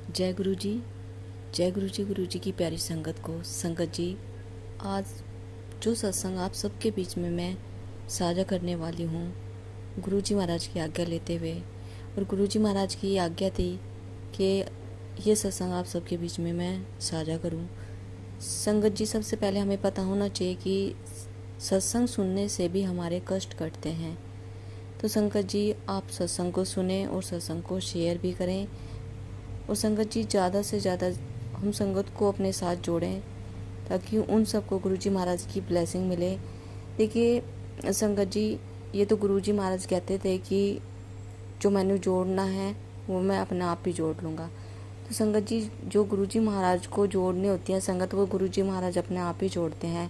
जय गुरु जी। जय गुरु जी। गुरु जी की प्यारी संगत को संगत जी, आज जो सत्संग आप सबके बीच में मैं साझा करने वाली हूँ, गुरु जी महाराज की आज्ञा लेते हुए, और गुरु जी महाराज की आज्ञा थी कि ये सत्संग आप सबके बीच में मैं साझा करूँ। संगत जी, सबसे पहले हमें पता होना चाहिए कि सत्संग सुनने से भी हमारे कष्ट कटते हैं। तो संगत जी, आप सत्संग को सुने और सत्संग को शेयर भी करें। और संगत जी, ज़्यादा से ज़्यादा हम संगत को अपने साथ जोड़ें ताकि उन सबको गुरुजी महाराज की ब्लेसिंग मिले। देखिए संगत जी, ये तो गुरुजी महाराज कहते थे कि जो मैंने जोड़ना है वो मैं अपने आप ही जोड़ लूँगा। तो संगत जी, जो गुरुजी महाराज को जोड़ने होती है संगत, वो गुरुजी महाराज अपने आप ही जोड़ते हैं।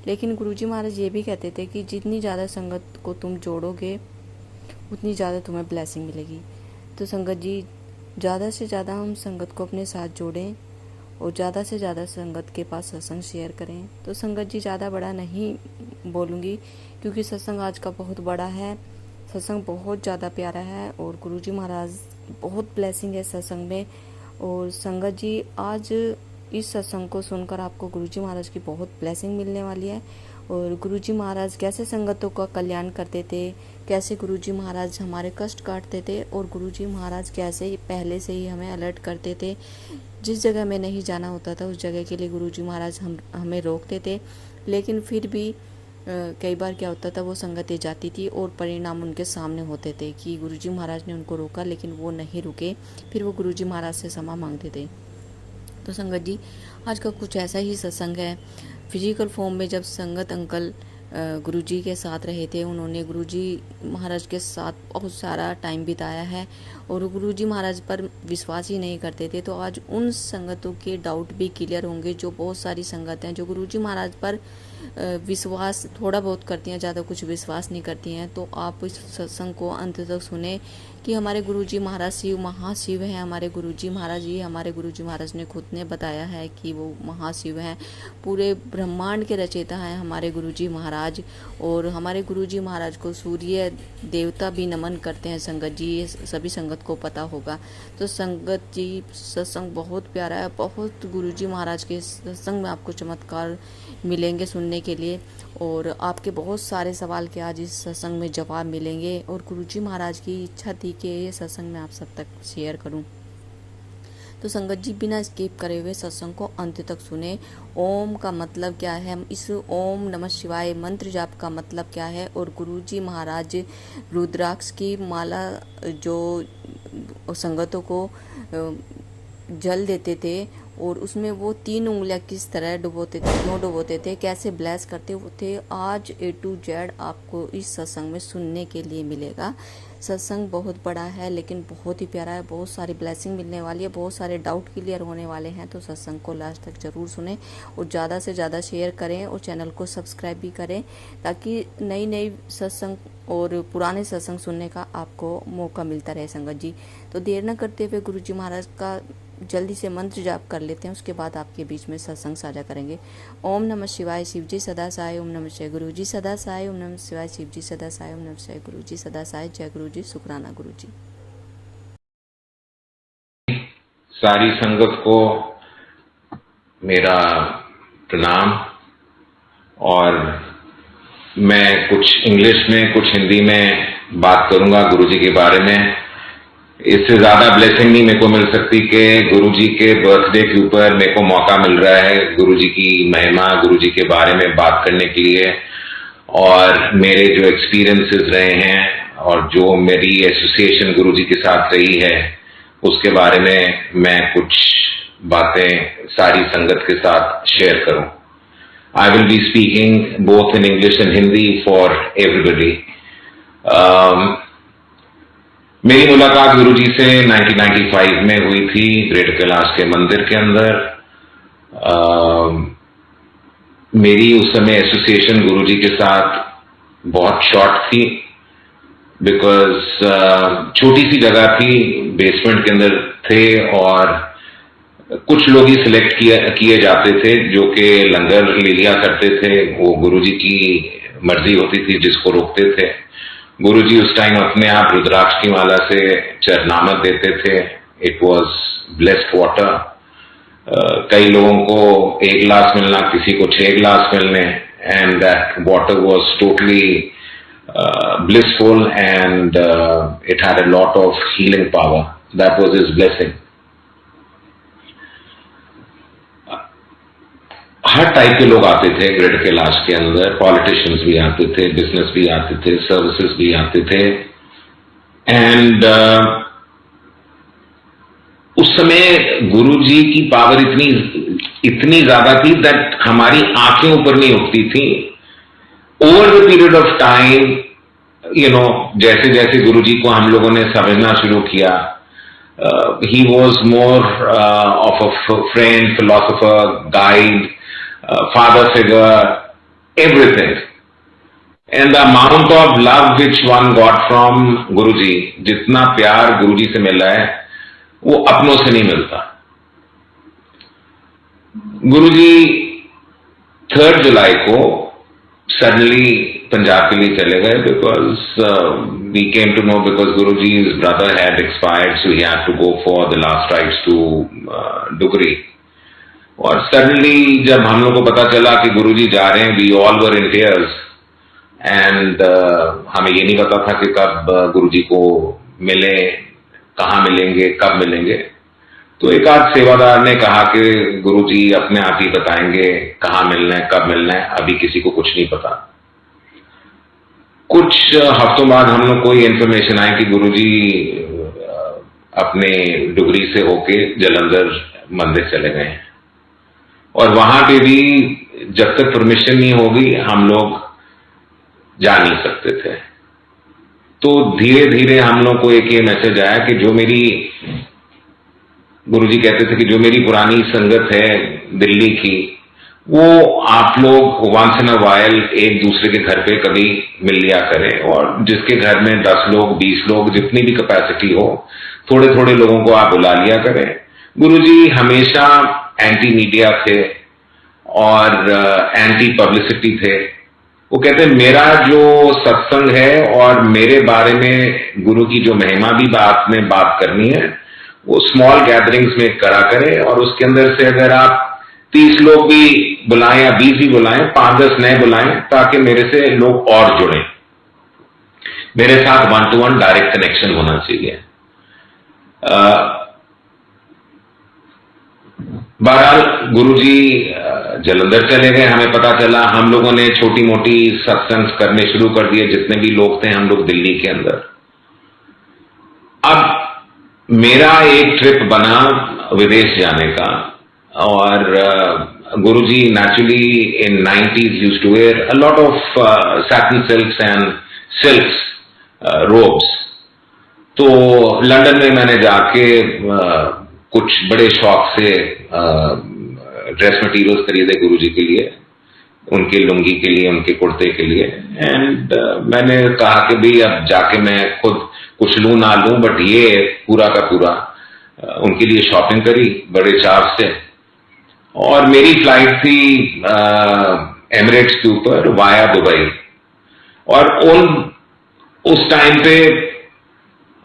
लेकिन गुरुजी महाराज ये भी कहते थे कि जितनी ज़्यादा संगत को तुम जोड़ोगे उतनी ज़्यादा तुम्हें ब्लेसिंग मिलेगी। तो संगत जी, ज़्यादा से ज़्यादा हम संगत को अपने साथ जोड़ें और ज़्यादा से ज़्यादा संगत के पास सत्संग शेयर करें। तो संगत जी, ज़्यादा बड़ा नहीं बोलूँगी क्योंकि सत्संग आज का बहुत बड़ा है, सत्संग बहुत ज़्यादा प्यारा है और गुरुजी महाराज बहुत ब्लेसिंग है सत्संग में। और संगत जी, आज इस सत्संग को सुनकर आपको गुरुजी महाराज की बहुत ब्लेसिंग मिलने वाली है। और गुरुजी महाराज कैसे संगतों का कल्याण करते थे, कैसे गुरुजी महाराज हमारे कष्ट काटते थे, और गुरुजी महाराज कैसे पहले से ही हमें अलर्ट करते थे। जिस जगह में नहीं जाना होता था उस जगह के लिए गुरुजी महाराज हमें रोकते थे, लेकिन फिर भी कई बार क्या होता था, वो संगतें जाती थी और परिणाम उनके सामने होते थे कि गुरुजी महाराज ने उनको रोका लेकिन वो नहीं रुके, फिर वो गुरुजी महाराज से क्षमा मांगते थे। तो संगत जी, आज का कुछ ऐसा ही सत्संग है। फिजिकल फॉर्म में जब संगत अंकल गुरुजी के साथ रहे थे, उन्होंने गुरुजी महाराज के साथ बहुत सारा टाइम बिताया है और गुरुजी महाराज पर विश्वास ही नहीं करते थे। तो आज उन संगतों के डाउट भी क्लियर होंगे। जो बहुत सारी संगत हैं जो गुरुजी महाराज पर विश्वास थोड़ा बहुत करती हैं, ज़्यादा कुछ विश्वास नहीं करती हैं, तो आप इस सत्संग को अंत तक सुने कि हमारे गुरुजी महाराज शिव महाशिव हैं। हमारे गुरुजी महाराज, ये हमारे गुरुजी महाराज ने खुद ने बताया है कि वो महाशिव हैं, पूरे ब्रह्मांड के रचयिता हैं हमारे गुरुजी महाराज। और हमारे गुरुजी महाराज को सूर्य देवता भी नमन करते हैं संगत जी, ये सभी संगत को पता होगा। तो संगत जी, सत्संग बहुत प्यारा है, बहुत गुरुजी महाराज के सत्संग में आपको चमत्कार मिलेंगे सुनने के लिए, और आपके बहुत सारे सवाल के आज इस सत्संग में जवाब मिलेंगे। और गुरुजी महाराज की इच्छा थी कि ये सत्संग मैं आप सब तक शेयर करूं। तो संगत जी, बिना स्किप करे हुए सत्संग को अंत तक सुने। ओम का मतलब क्या है, इस ओम नमः शिवाय मंत्र जाप का मतलब क्या है, और गुरुजी महाराज रुद्राक्ष की माला जो संगतों को जल देते थे और उसमें वो 3 उंगलियां किस तरह डुबोते थे, क्यों डुबोते थे, कैसे ब्लेस करते थे, आज A to Z आपको इस सत्संग में सुनने के लिए मिलेगा। सत्संग बहुत बड़ा है लेकिन बहुत ही प्यारा है, बहुत सारी ब्लेसिंग मिलने वाली है, बहुत सारे डाउट क्लियर होने वाले हैं। तो सत्संग को लास्ट तक जरूर सुने और ज़्यादा से ज़्यादा शेयर करें और चैनल को सब्सक्राइब भी करें ताकि नई नई सत्संग और पुराने सत्संग सुनने का आपको मौका मिलता रहे संगत जी। तो देर न करते हुए गुरुजी महाराज का जल्दी से मंत्र जाप कर लेते हैं, उसके बाद आपके बीच में सत्संग साझा करेंगे। ओम नमः शिवाय शिव जी सदा साय, ओम नमः शिवाय गुरु जी सदा साय, ओम नमः शिवाय शिव जी सदा साय, ओम नमः शिवाय गुरु जी सदा साय। जय गुरु जी, शुक्राना गुरु जी। सारी संगत को मेरा प्रणाम। और मैं कुछ इंग्लिश में कुछ हिंदी में बात करूंगा गुरुजी के बारे में। इससे ज्यादा ब्लेसिंग नहीं मेरे को मिल सकती कि गुरुजी के बर्थडे के ऊपर मेरे को मौका मिल रहा है गुरुजी की महिमा, गुरुजी के बारे में बात करने के लिए, और मेरे जो एक्सपीरियंसेस रहे हैं और जो मेरी एसोसिएशन गुरुजी के साथ रही है उसके बारे में मैं कुछ बातें सारी संगत के साथ शेयर करूं। I will be speaking both in English and Hindi for everybody. मेरी मुलाकात गुरुजी से 1995 में हुई थी ग्रेट कैलाश के मंदिर के अंदर। मेरी उस समय एसोसिएशन गुरुजी के साथ बहुत शॉर्ट थी बिकॉज छोटी सी जगह थी, बेसमेंट के अंदर थे और कुछ लोग ही सिलेक्ट किए जाते थे जो कि लंगर ले लिया करते थे। वो गुरुजी की मर्जी होती थी जिसको रोकते थे। गुरुजी उस टाइम अपने आप रुद्राक्ष की माला से चरनामत देते थे इट वॉज ब्लेस्ड वाटर. कई लोगों को 1 गिलास मिलना, किसी को 6 गिलास मिलने, and that water was totally blissful, and it had a lot of healing power. That was his blessing. Her type के लोग आते थे ग्रिड कैलाश के अंदर. पॉलिटिशियंस भी आते थे, बिजनेस भी आते थे, सर्विसेज भी आते थे. एंड उस समय गुरुजी की पावर इतनी ज्यादा थी दैट हमारी आंखें ऊपर नहीं उठती थी. Over the period of time, जैसे जैसे गुरुजी को हम लोगों ने समझना शुरू किया, he was more of a friend, philosopher, guide, father figure, everything. And the amount of love which one got from Guruji, जितना प्यार गुरुजी से मिला है वो अपनों से नहीं मिलता. गुरुजी 3 जुलाई को सडनली पंजाब के लिए चले गए, because we came to know, because गुरुजी's brother had expired, so he had to go for the last rites to Dugri. और सडनली जब हम लोग को पता चला कि गुरुजी जा रहे हैं, we all were in tears, and हमें ये नहीं पता था कि कब गुरुजी को मिले, कहाँ मिलेंगे, कब मिलेंगे. तो एक आध सेवादार ने कहा कि गुरुजी अपने आप ही बताएंगे कहाँ मिलना है, कब मिलना है, अभी किसी को कुछ नहीं पता. कुछ हफ्तों बाद हम लोग को ये इन्फॉर्मेशन आई कि गुरुजी अपने डुगरी से होके जलंधर मंदिर चले गए हैं. और वहां पे भी जब तक परमिशन नहीं होगी हम लोग जा नहीं सकते थे. तो धीरे धीरे हम लोग को एक ये मैसेज आया कि जो मेरी, गुरुजी कहते थे कि जो मेरी पुरानी संगत है दिल्ली की, वो आप लोग वंस इन अ वाइल एक दूसरे के घर पे कभी मिल लिया करें, और जिसके घर में 10 लोग, 20 लोग, जितनी भी कैपेसिटी हो, थोड़े थोड़े लोगों को आप बुला लिया करें. गुरुजी हमेशा एंटी मीडिया थे और एंटी पब्लिसिटी थे. वो कहते हैं मेरा जो सत्संग है और मेरे बारे में गुरु की जो महिमा भी आपने बात करनी है, वो स्मॉल गैदरिंग्स में करा करें, और उसके अंदर से अगर आप 30 लोग भी बुलाएं या 20 भी बुलाएं, 5-10 नए बुलाएं, ताकि मेरे से लोग और जुड़ें. मेरे साथ 1-to-1 डायरेक्ट कनेक्शन होना चाहिए. बहरहाल गुरुजी जलंधर चले गए. हमें पता चला, हम लोगों ने छोटी मोटी सत्संग करने शुरू कर दिए, जितने भी लोग थे हम लोग दिल्ली के अंदर. अब मेरा एक ट्रिप बना विदेश जाने का, और Guruji naturally in 90s used to wear a lot of satin silks and silks robes. तो लंदन में मैंने जाके कुछ बड़े शौक से ड्रेस मटेरियल्स खरीदे गुरुजी के लिए, उनके लुंगी के लिए, उनके कुर्ते के लिए. एंड मैंने कहा कि भाई अब जाके मैं खुद कुछ लूं ना लूं, बट ये पूरा का पूरा उनके लिए शॉपिंग करी बड़े चाव से. और मेरी फ्लाइट थी एमिरेट्स के ऊपर वाया दुबई. और उस टाइम पे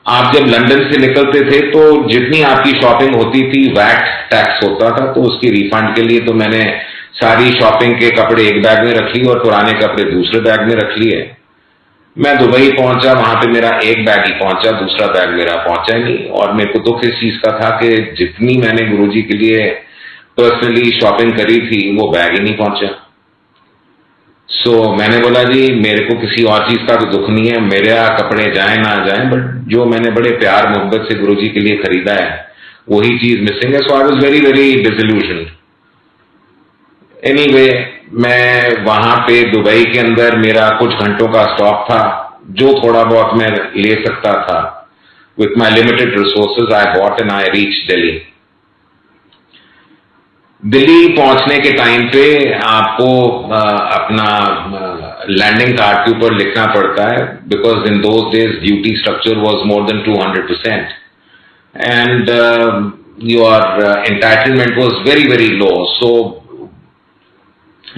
आप जब लंदन से निकलते थे तो जितनी आपकी शॉपिंग होती थी वैट टैक्स होता था, तो उसकी रिफंड के लिए तो मैंने सारी शॉपिंग के कपड़े एक बैग में रख लिए और पुराने कपड़े दूसरे बैग में रख लिए. मैं दुबई पहुंचा, वहां पे मेरा एक बैग ही पहुंचा, दूसरा बैग मेरा पहुंचा ही नहीं. और मेरे को दुख इस चीज का था कि जितनी मैंने गुरुजी के लिए पर्सनली शॉपिंग करी थी वो बैग ही नहीं पहुंचा. सो मैंने बोला जी मेरे को किसी और चीज का तो दुख नहीं है, मेरे कपड़े जाए ना जाए, बट जो मैंने बड़े प्यार मोहब्बत से गुरुजी के लिए खरीदा है वही चीज मिसिंग है. So I was very very disillusioned. Anyway, मैं वहां पे दुबई के अंदर मेरा कुछ घंटों का स्टॉप था, जो थोड़ा बहुत मैं ले सकता था. With my limited resources I bought and I reach Delhi. Delhi पहुंचने के टाइम पे आपको अपना लैंडिंग कार्ड के ऊपर लिखना पड़ता है, because in those days duty structure was more than 200%, and your entitlement was very very low. So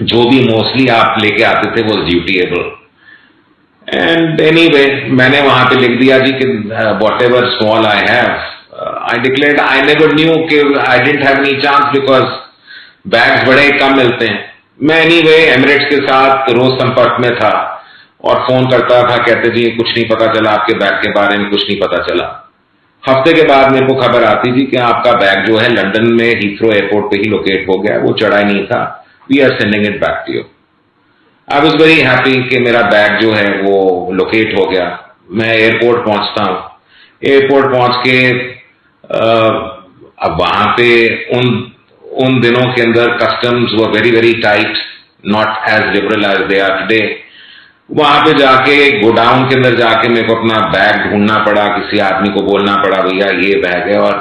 जो भी मोस्टली आप लेके आते थे वाज ड्यूटीएबल. एंड एनीवे, मैंने वहां पे लिख दिया जी कि what ever small I have I declared I never knew कि I didn't have any chance because bags बड़े कम मिलते हैं. मैं एनीवे एमिरेट्स के साथ रोज संपर्क में था और फोन करता था, कहते जी कुछ नहीं पता चला, आपके बैग के बारे में कुछ नहीं पता चला. हफ्ते के बाद मेरे को खबर आती थी कि आपका बैग जो है लंदन में हीथ्रो एयरपोर्ट पे ही लोकेट हो गया, वो चढ़ा ही नहीं था. We are sending it back to you. I was very happy कि मेरा बैग जो है वो लोकेट हो गया. मैं एयरपोर्ट पहुंचता हूं. एयरपोर्ट पहुंच के अब वहां पे उन दिनों के अंदर customs were very very tight, not as liberal as they are today. वहां पे जाके गोडाउन के अंदर जाके मेरे को अपना बैग ढूंढना पड़ा, किसी आदमी को बोलना पड़ा भैया ये बैग है. और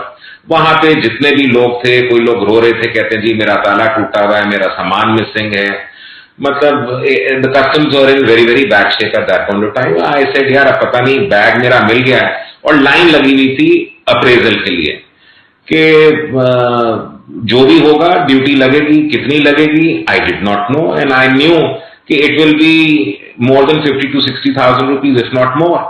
वहां पे जितने भी लोग थे, कोई लोग रो रहे थे, कहते जी मेरा ताला टूटा हुआ है, मेरा सामान मिसिंग है. मतलब the customs were in very very bad shape at that point of time. I said यार अब पता नहीं बैग मेरा मिल गया है. और लाइन लगी हुई थी अप्रेजल के लिए कि जो भी होगा ड्यूटी लगेगी, कितनी लगेगी I did not know. And I knew कि it will be more than 50 to 60,000 rupees, if not more.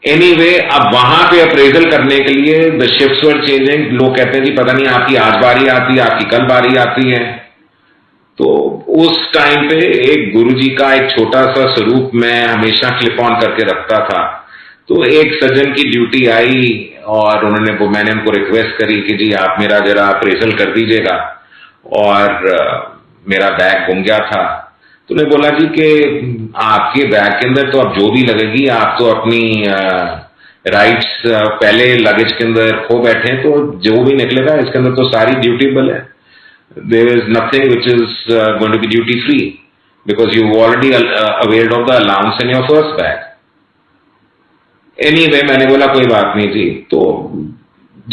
Anyway, अब वहां पे अप्रेजल करने के लिए द शिफ्ट्स वर चेंजिंग. लोग कहते हैं जी पता नहीं आपकी आज बारी आती है, आपकी कल बारी आती है. तो उस टाइम पे एक गुरुजी का एक छोटा सा स्वरूप मैं हमेशा क्लिप ऑन करके रखता था. तो एक सज्जन की ड्यूटी आई और मैंने उनको रिक्वेस्ट करी कि जी आप मेरा जरा अप्रेजल कर दीजिएगा. और मेरा बैग गुम गया था. तो उन्होंने बोला जी कि आपके बैग के अंदर तो अब जो भी लगेगी, आप तो अपनी राइट्स पहले लगेज के अंदर खो बैठे हैं, तो जो भी निकलेगा इसके अंदर तो सारी ड्यूटीबल है. There is nothing which is going to be duty free because you already awared of the allowance in your first bag. Anyway मैंने बोला कोई बात नहीं जी. तो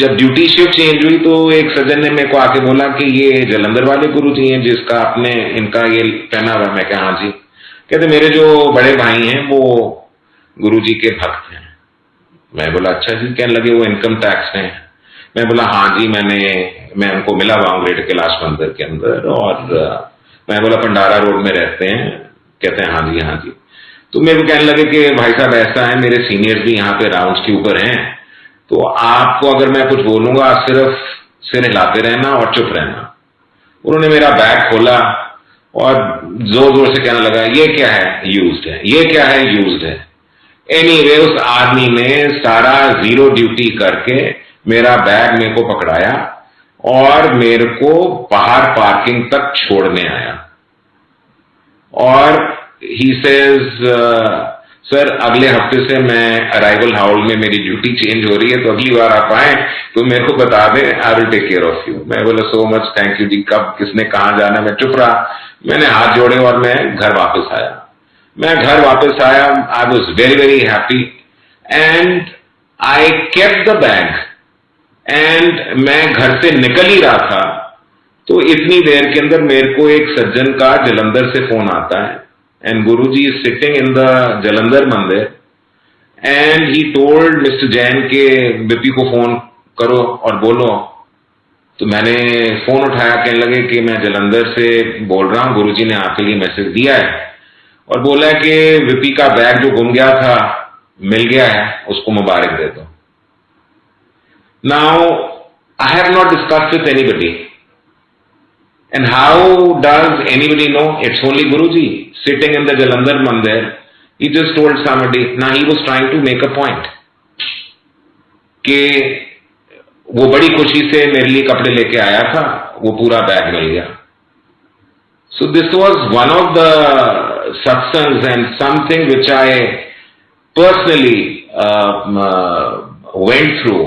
जब ड्यूटी शिफ्ट चेंज हुई तो एक सज्जन ने मेरे को आके बोला कि ये जलंधर वाले गुरुजी हैं जिसका आपने इनका ये पहना हुआ. मैं कहा हाँ जी. कहते मेरे जो बड़े भाई हैं वो गुरुजी के भक्त हैं. मैं बोला अच्छा जी. कहने लगे वो इनकम टैक्स में. मैं बोला हाँ जी, मैं उनको मिला हुआ हूँ ग्रेटर कैलाश मंदिर के अंदर. और मैं बोला भंडारा रोड में रहते हैं. कहते हैं हाँ जी हाँ जी. तो मेरे को कहने लगे कि भाई साहब ऐसा है, मेरे सीनियर्स भी यहाँ पे राउंड्स के ऊपर हैं, तो आपको अगर मैं कुछ बोलूंगा सिर्फ सिर हिलाते रहना और चुप रहना. उन्होंने मेरा बैग खोला और जोर जोर से कहने लगा ये क्या है, यूज्ड है, ये क्या है, यूज्ड है. एनीवे उस आदमी ने सारा जीरो ड्यूटी करके मेरा बैग मेरे को पकड़ाया और मेरे को बाहर पार्किंग तक छोड़ने आया. और ही सेज सर अगले हफ्ते से मैं अराइवल हाउल में मेरी ड्यूटी चेंज हो रही है, तो अगली बार आप आए तो मेरे को बता दें, I will take care of you. मैं बोला सो मच थैंक यू जी. कब किसने कहाँ जाना. मैं चुप रहा. मैंने हाथ जोड़े और मैं घर वापस आया. आई was very very happy and I kept the bag. And मैं घर से निकल ही रहा था तो इतनी देर के अंदर मेरे को एक सज्जन का जलंधर से फोन आता है. And Guruji is sitting in the Jalandhar Mandir and he told Mr. Jain के विपी को फोन करो और बोलो. तो मैंने फोन उठाया. कहने लगे कि मैं जलंधर से बोल रहा हूँ, गुरुजी ने आपके लिए मैसेज दिया है और बोला कि विपी का बैग जो गुम गया था मिल गया है, उसको मुबारक दे दो. Now I have not discussed with anybody. And how does anybody know? It's only Guruji sitting in the Jalandhar Mandir. He just told somebody. Now he was trying to make a point कि वो बड़ी खुशी से मेरे लिए कपड़े लेके आया था, वो पूरा बैग मिल गया. So this was one of the satsangs and something which I personally went through.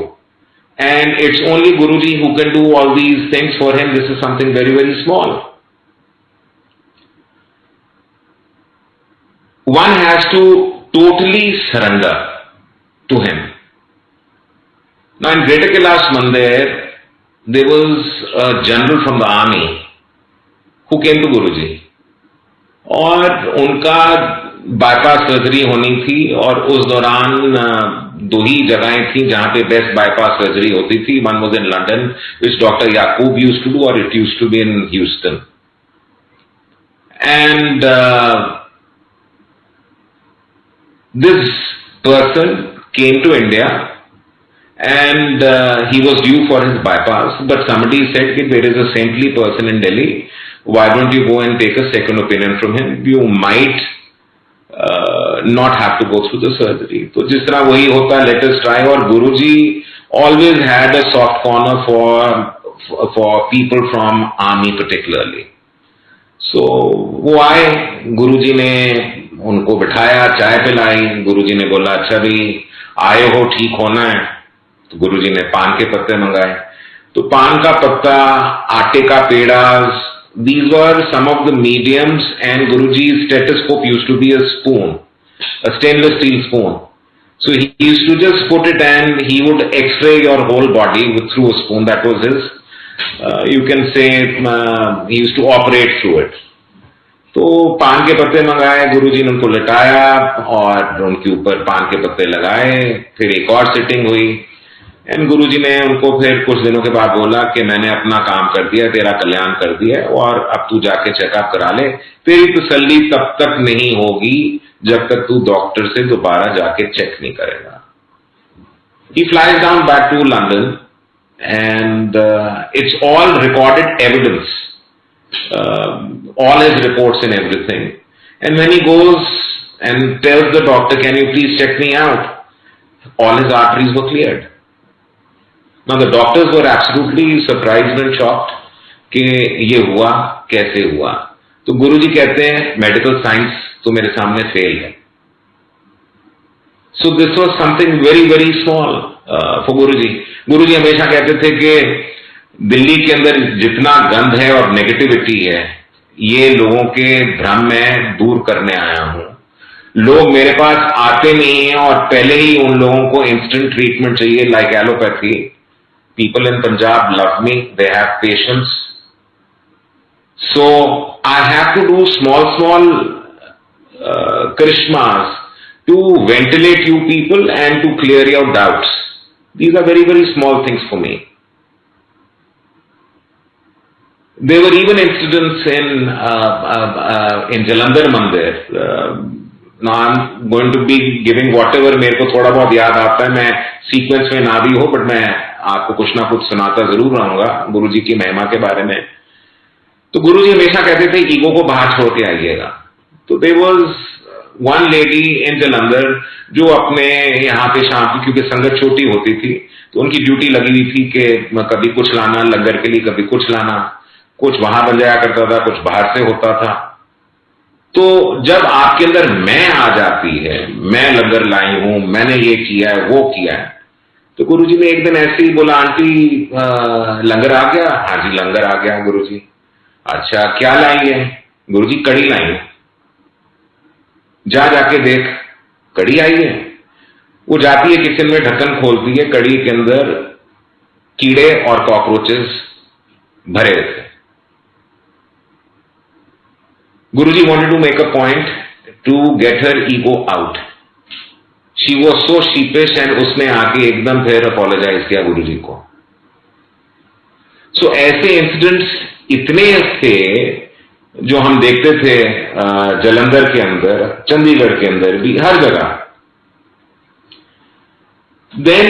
And it's only Guruji who can do all these things for him. This is something very, very small. One has to totally surrender to him. Now in Greater Kailash Mandir, there was a general from the army who came to Guruji. और उनका bypass surgery होनी थी और उस दौरान दो ही जगहें थी जहां पे बेस्ट बाईपास सर्जरी होती थी. One was in London which doctor Yakub used to do or it used to be in Houston. And this person came to India and he was due for his bypass, but somebody said that there is a saintly person in Delhi, why don't you go and take a second opinion from him, you might not have to go through the surgery. तो जिस तरह वही होता, let us try. और गुरुजी always had a soft corner for people from army particularly. So वो आए, गुरुजी ने उनको बिठाया, चाय पिलाई, गुरुजी ने बोला अच्छा भाई आए हो, ठीक होना है। तो गुरुजी ने पान के पत्ते मंगाए, तो पान का पत्ता, आटे का पेड़ा, these were some of the mediums, and Guruji's stethoscope used to be a spoon, a stainless steel spoon. So he used to just put it and he would x-ray your whole body through a spoon. That was his, you can say, he used to operate through it. तो पान के पत्ते मंगाए, गुरुजी ने उनको लिटाया और उनके ऊपर पान के पत्ते लगाए, फिर एक और सिटिंग हुई, एंड गुरुजी ने उनको फिर कुछ दिनों के बाद बोला कि मैंने अपना काम कर दिया, तेरा कल्याण कर दिया, और अब तू जाके चेकअप करा ले, तेरी तसल्ली तब तक नहीं होगी जब तक तू डॉक्टर से दोबारा जाके चेक नहीं करेगा। He flies down back to London and it's all recorded evidence, all his reports and everything, and when he goes and tells the doctor, can you please check me out, all his arteries were cleared. Now the doctors were absolutely surprised and shocked कि ये हुआ कैसे हुआ। तो गुरुजी कहते हैं medical science तो मेरे सामने फेल है। So this was something very very small for गुरुजी। गुरुजी हमेशा कहते थे कि दिल्ली के अंदर जितना गंध है और नेगेटिविटी है, ये लोगों के भ्रम में दूर करने आया हूं। लोग मेरे पास आते नहीं हैं और पहले ही उन लोगों को इंस्टेंट ट्रीटमेंट चाहिए, like allopathy. People in Punjab love me, they have patience. So I have to do small karishmas to ventilate you people and to clear your doubts. These are very very small things for me. There were even incidents in Jalandhar Mandir. Now I'm going to be giving whatever मेरे को थोड़ा बहुत याद आता है, मैं sequence में ना भी हो बट मैं आपको कुछ ना कुछ सुनाता जरूर रहूंगा गुरुजी की महिमा के बारे में। तो गुरुजी हमेशा कहते थे ईगो को बाहर छोड़ के आइएगा। तो there was one lady in Jalandhar जो अपने यहाँ पे शाम की, क्योंकि संगत छोटी होती थी तो उनकी ड्यूटी लगी हुई थी कि कभी कुछ लाना लंगर के लिए, कभी कुछ लाना, कुछ वहां बन जाया करता था, कुछ बाहर से होता था। तो जब आपके अंदर मैं आ जाती है, मैं लंगर लाई हूं, मैंने ये किया है वो किया है, तो गुरुजी ने एक दिन ऐसे ही बोला आंटी लंगर आ गया? हाँ जी लंगर आ गया गुरुजी। अच्छा क्या लाई है? गुरुजी कड़ी लाई है। जाके देख कड़ी आई है। वो जाती है किचन में, ढक्कन खोलती है, कड़ी के अंदर कीड़े और कॉकरोचेस भरे हुए थे। Guruji wanted to make a point to get her ego out. She was so sheepish and उसने आके एकदम फिर apologize किया गुरुजी को। So ऐसे incidents इतने थे जो हम देखते थे जलंधर के अंदर, चंडीगढ़ के अंदर भी, हर जगह। Then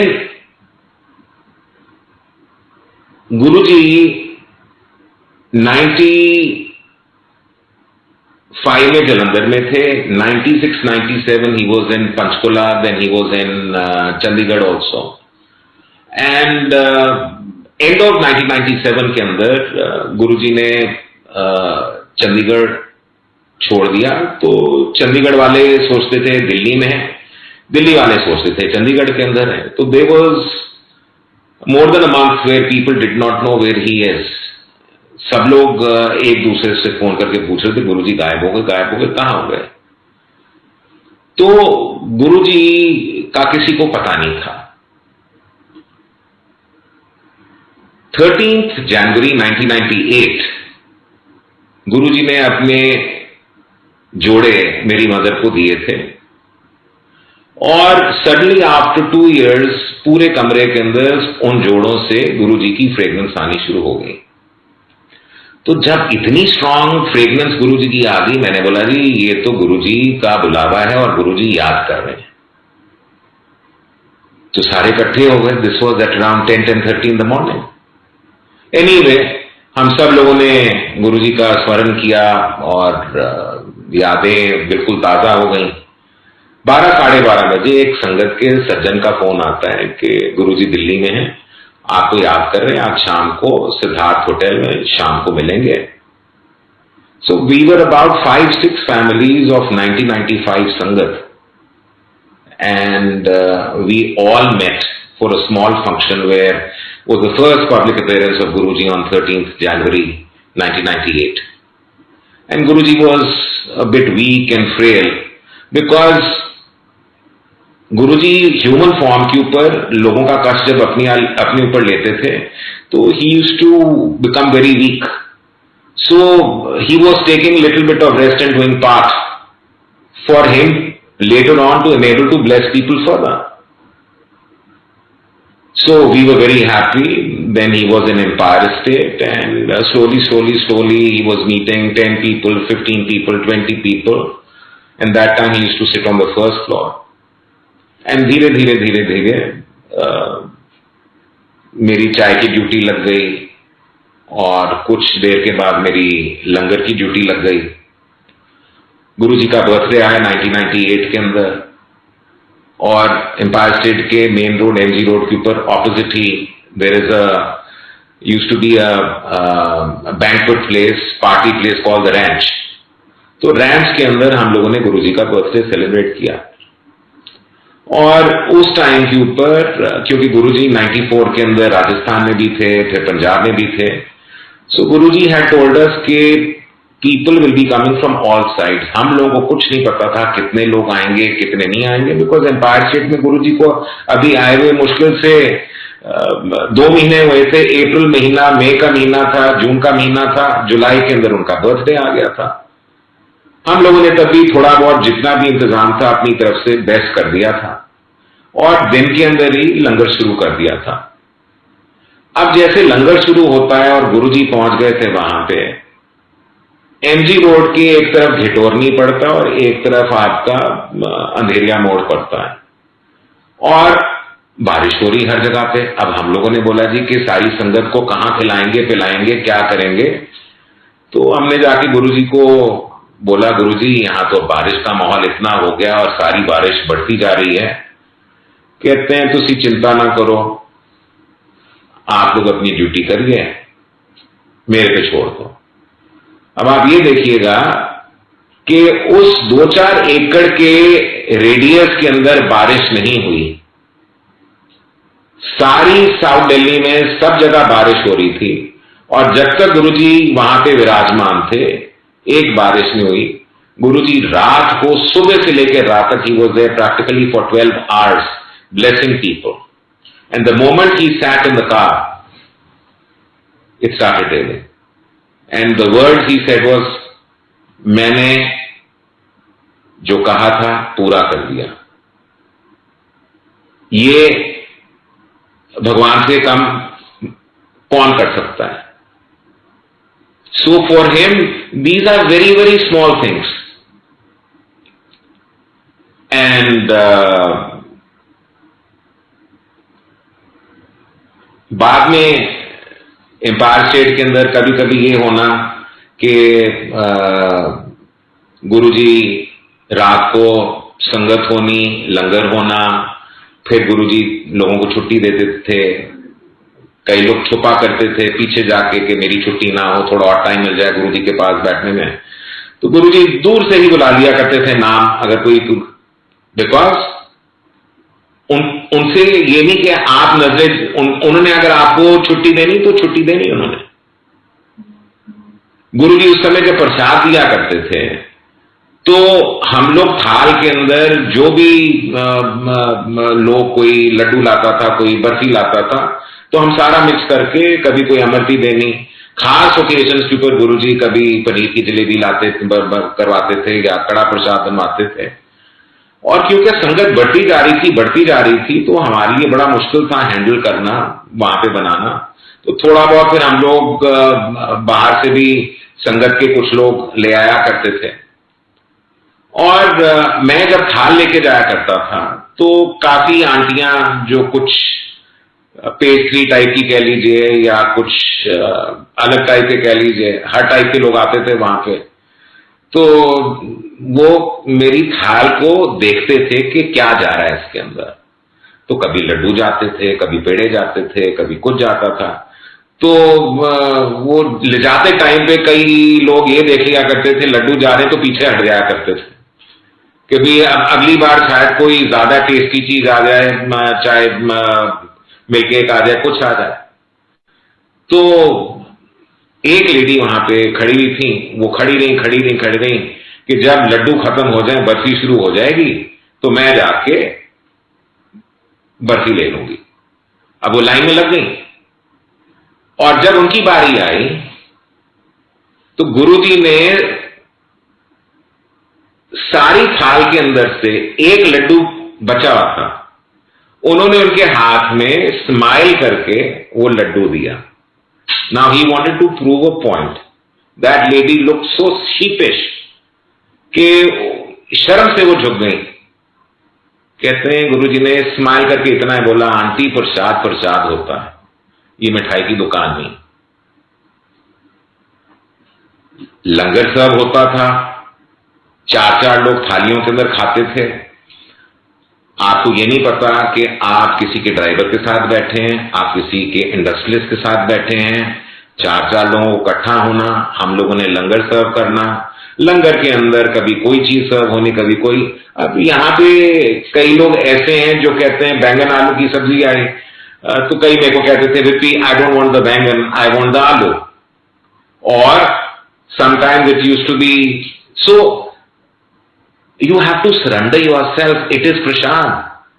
गुरुजी 95 में जलंधर में थे, 96-97 he was in Panchkula, then he was in Chandigarh also, and end of 1997 के अंदर गुरुजी ने चंडीगढ़ छोड़ दिया। तो चंडीगढ़ वाले सोचते थे दिल्ली में है, दिल्ली वाले सोचते थे चंडीगढ़ के अंदर है। तो there was more than a month where people did not know where he is. सब लोग एक दूसरे से फोन करके पूछ रहे थे गुरुजी गायब हो गए, कहां हो गए? तो गुरुजी का किसी को पता नहीं था। 13th जनवरी 1998 गुरुजी ने अपने जोड़े मेरी मदर को दिए थे, और सडनली आफ्टर 2 years पूरे कमरे के अंदर उन जोड़ों से गुरुजी की फ्रेग्रेंस आनी शुरू हो गई। तो जब इतनी स्ट्रांग फ्रेग्रेंस गुरुजी की आ गई, मैंने बोला जी ये तो गुरुजी का बुलावा है और गुरुजी याद कर रहे हैं। तो सारे इकट्ठे हो गए. This was at around 10:30 in the morning. Anyway, हम सब लोगों ने गुरुजी का स्मरण किया और यादें बिल्कुल ताजा हो गई. 12 साढ़े 12 बजे एक संगत के सज्जन का फोन आता है कि गुरुजी दिल्ली में हैं, आपको याद कर रहे हैं, आप शाम को सिद्धार्थ होटल में शाम को मिलेंगे. So we were about 5-6 families of 1995 संगत, and we all met for a small function where was the first public appearance of Guruji on 13th January 1998. And Guruji was a bit weak and frail because Guruji human form के ऊपर लोगों का कष्ट जब अपने ऊपर लेते थे तो he used to become very weak. So he was taking little bit of rest and doing part for him later on to enable to bless people further. So we were very happy. Then he was in Empire State, and slowly he was meeting 10 people, 15 people, 20 people, and that time he used to sit on the first floor. And धीरे मेरी चाय की duty लग गई और कुछ देर के बाद मेरी लंगर की ड्यूटी लग गई. गुरुजी का बर्थडे आया 1998 के अंदर और एम्पायर स्टेट के मेन रोड एमजी रोड के ऊपर ऑपोजिट ही there is used to be a banquet place, party place called the ranch. तो रैंच के अंदर हम लोगों ने गुरुजी का बर्थडे सेलिब्रेट किया. और उस टाइम के ऊपर क्योंकि गुरुजी 94 के अंदर राजस्थान में भी थे, फिर पंजाब में भी थे, सो गुरुजी हैड टोल्ड अस कि people will be coming from all sides. हम लोगों को कुछ नहीं पता था कितने लोग आएंगे कितने नहीं आएंगे, बिकॉज एम्पायर स्टेट में गुरुजी को अभी आए हुए मुश्किल से 2 महीने हुए थे. अप्रैल महीना, मई का महीना था, जून का महीना था, जुलाई के अंदर उनका बर्थडे आ गया था. हम लोगों ने तभी थोड़ा बहुत जितना भी इंतजाम था अपनी तरफ से बेस्ट कर दिया था और दिन के अंदर ही लंगर शुरू कर दिया था. अब जैसे लंगर शुरू होता है और गुरुजी पहुंच गए थे वहां पे, एमजी रोड की एक तरफ घिटोरनी पड़ता है और एक तरफ आपका अंधेरिया मोड़ पड़ता है और बारिश हो रही हर जगह पे. अब हम लोगों ने बोला जी कि सारी संगत को कहां पिलाएंगे क्या करेंगे. तो हमने जाके गुरुजी को बोला, गुरुजी यहां तो बारिश का माहौल इतना हो गया और सारी बारिश बढ़ती जा रही है. कहते हैं तुसी चिंता ना करो, आप लोग अपनी ड्यूटी करिए, मेरे पे छोड़ दो. अब आप ये देखिएगा कि उस 2-4 एकड़ के रेडियस के अंदर बारिश नहीं हुई. सारी साउथ दिल्ली में सब जगह बारिश हो रही थी और जब तक गुरुजी वहां पे विराजमान थे एक बारिश नहीं हुई. गुरुजी रात को सुबह से लेकर रात तक he was there practically for 12 hours blessing people. And the moment he sat in the car, it started raining. And the words he said was, मैंने जो कहा था पूरा कर दिया. ये भगवान से कम कौन कर सकता है. So for him, these are very, very small things. And बाद में एम्पायर स्टेट के अंदर कभी कभी ये होना कि गुरुजी रात को संगत होनी, लंगर होना, फिर गुरुजी लोगों को छुट्टी देते थे. कई लोग छुपा करते थे पीछे जाके कि मेरी छुट्टी ना हो, थोड़ा और टाइम मिल जाए गुरुजी के पास बैठने में. तो गुरुजी दूर से ही बुला लिया करते थे नाम अगर कोई, बिकॉज उनसे ये नहीं कि आप नजर उन्होंने अगर आपको छुट्टी देनी तो छुट्टी देनी उन्होंने. गुरुजी उस समय जब प्रसाद दिया करते थे तो हम लोग थाल के अंदर जो भी लोग, कोई लड्डू लाता था, कोई बर्फी लाता था, तो हम सारा मिक्स करके कभी कोई अमरती देनी. खास ओकेजन के ऊपर गुरुजी कभी पनीर की जलेबी लाते करवाते थे या कड़ा प्रसाद बनवाते थे. और क्योंकि संगत बढ़ती जा रही थी तो हमारे लिए बड़ा मुश्किल था हैंडल करना, वहां पे बनाना. तो थोड़ा बहुत फिर हम लोग बाहर से भी संगत के कुछ लोग ले आया करते थे. और मैं जब थाल लेके जाया करता था तो काफी आंटियां जो कुछ पेस्ट्री टाइप की कह लीजिए या कुछ अलग टाइप के कह लीजिए, हर टाइप के लोग आते थे वहां पे। तो वो मेरी थाल को देखते थे कि क्या जा रहा है इसके अंदर। तो कभी लड्डू जाते थे, कभी पेड़े जाते थे, कभी कुछ जाता था। तो वो ले जाते टाइम पे कई लोग ये देख लिया करते थे लड्डू जा रहे तो पीछे हट जाया करते थे कि भी अगली बार शायद कोई ज्यादा टेस्टी चीज आ जाए, चाहे मिल्क केक आ जाए, कुछ आ जाए। तो एक लेडी वहां पे खड़ी हुई थी, वो खड़ी रही कि जब लड्डू खत्म हो जाए, बर्फी शुरू हो जाएगी तो मैं जाके बर्फी ले लूंगी। अब वो लाइन में लग गई और जब उनकी बारी आई तो गुरुजी ने सारी थाल के अंदर से एक लड्डू बचा हुआ था, उन्होंने उनके हाथ में स्माइल करके वो लड्डू दिया। Now he wanted to prove a point. That lady looked so sheepish कि शर्म से वो झुक गई। कहते हैं गुरुजी ने स्माइल करके इतना ही बोला, आंटी प्रसाद प्रसाद होता है, ये मिठाई की दुकान नहीं। लंगर सर्व होता था, 4-4 लोग थालियों के अंदर खाते थे। आपको ये नहीं पता कि आप किसी के ड्राइवर के साथ बैठे हैं, आप किसी के इंडस्ट्रियलिस्ट के साथ बैठे हैं। 4-4 लोगों को इकट्ठा होना, हम लोगों ने लंगर सर्व करना, लंगर के अंदर कभी कोई चीज सर्व होनी, कभी कोई। अब यहाँ पे कई लोग ऐसे हैं जो कहते हैं बैंगन आलू की सब्जी आई, तो कई मेरे को कहते थे विपी I don't want the baingan, I want the aloo. और sometimes it used to be so you have to surrender yourself. It is prasad.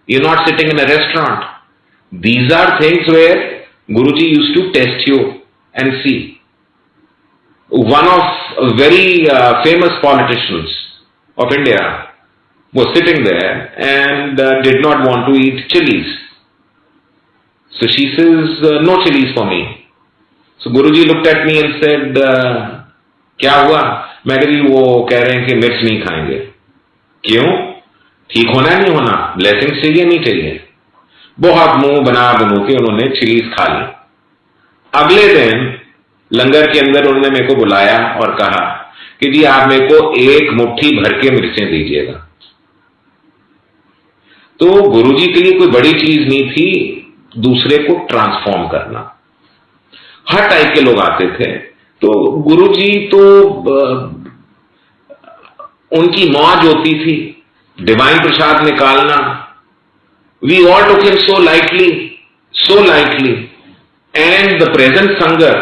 You're not sitting in a restaurant. These are things where Guruji used to test you and see. One of very famous politicians of India was sitting there and did not want to eat chilies. So she says, no chilies for me. So Guruji looked at me and said, क्या हुआ? मैं कही वो कह रहे हैं कि मिर्च नहीं खाएंगे। क्यों? ठीक होना नहीं होना, ब्लेसिंग चाहिए नहीं चाहिए। बहुत मुंह बना बनू के उन्होंने चिलीज खा ली। अगले दिन लंगर के अंदर उन्होंने मेरे को बुलाया और कहा कि जी आप मेरे को एक मुट्ठी भर के मिर्चें दीजिएगा। तो गुरुजी के लिए कोई बड़ी चीज नहीं थी दूसरे को ट्रांसफॉर्म करना। हर टाइप के लोग आते थे। तो गुरुजी तो उनकी मौज होती थी डिवाइन प्रसाद निकालना। We all took him so lightly and the present संगर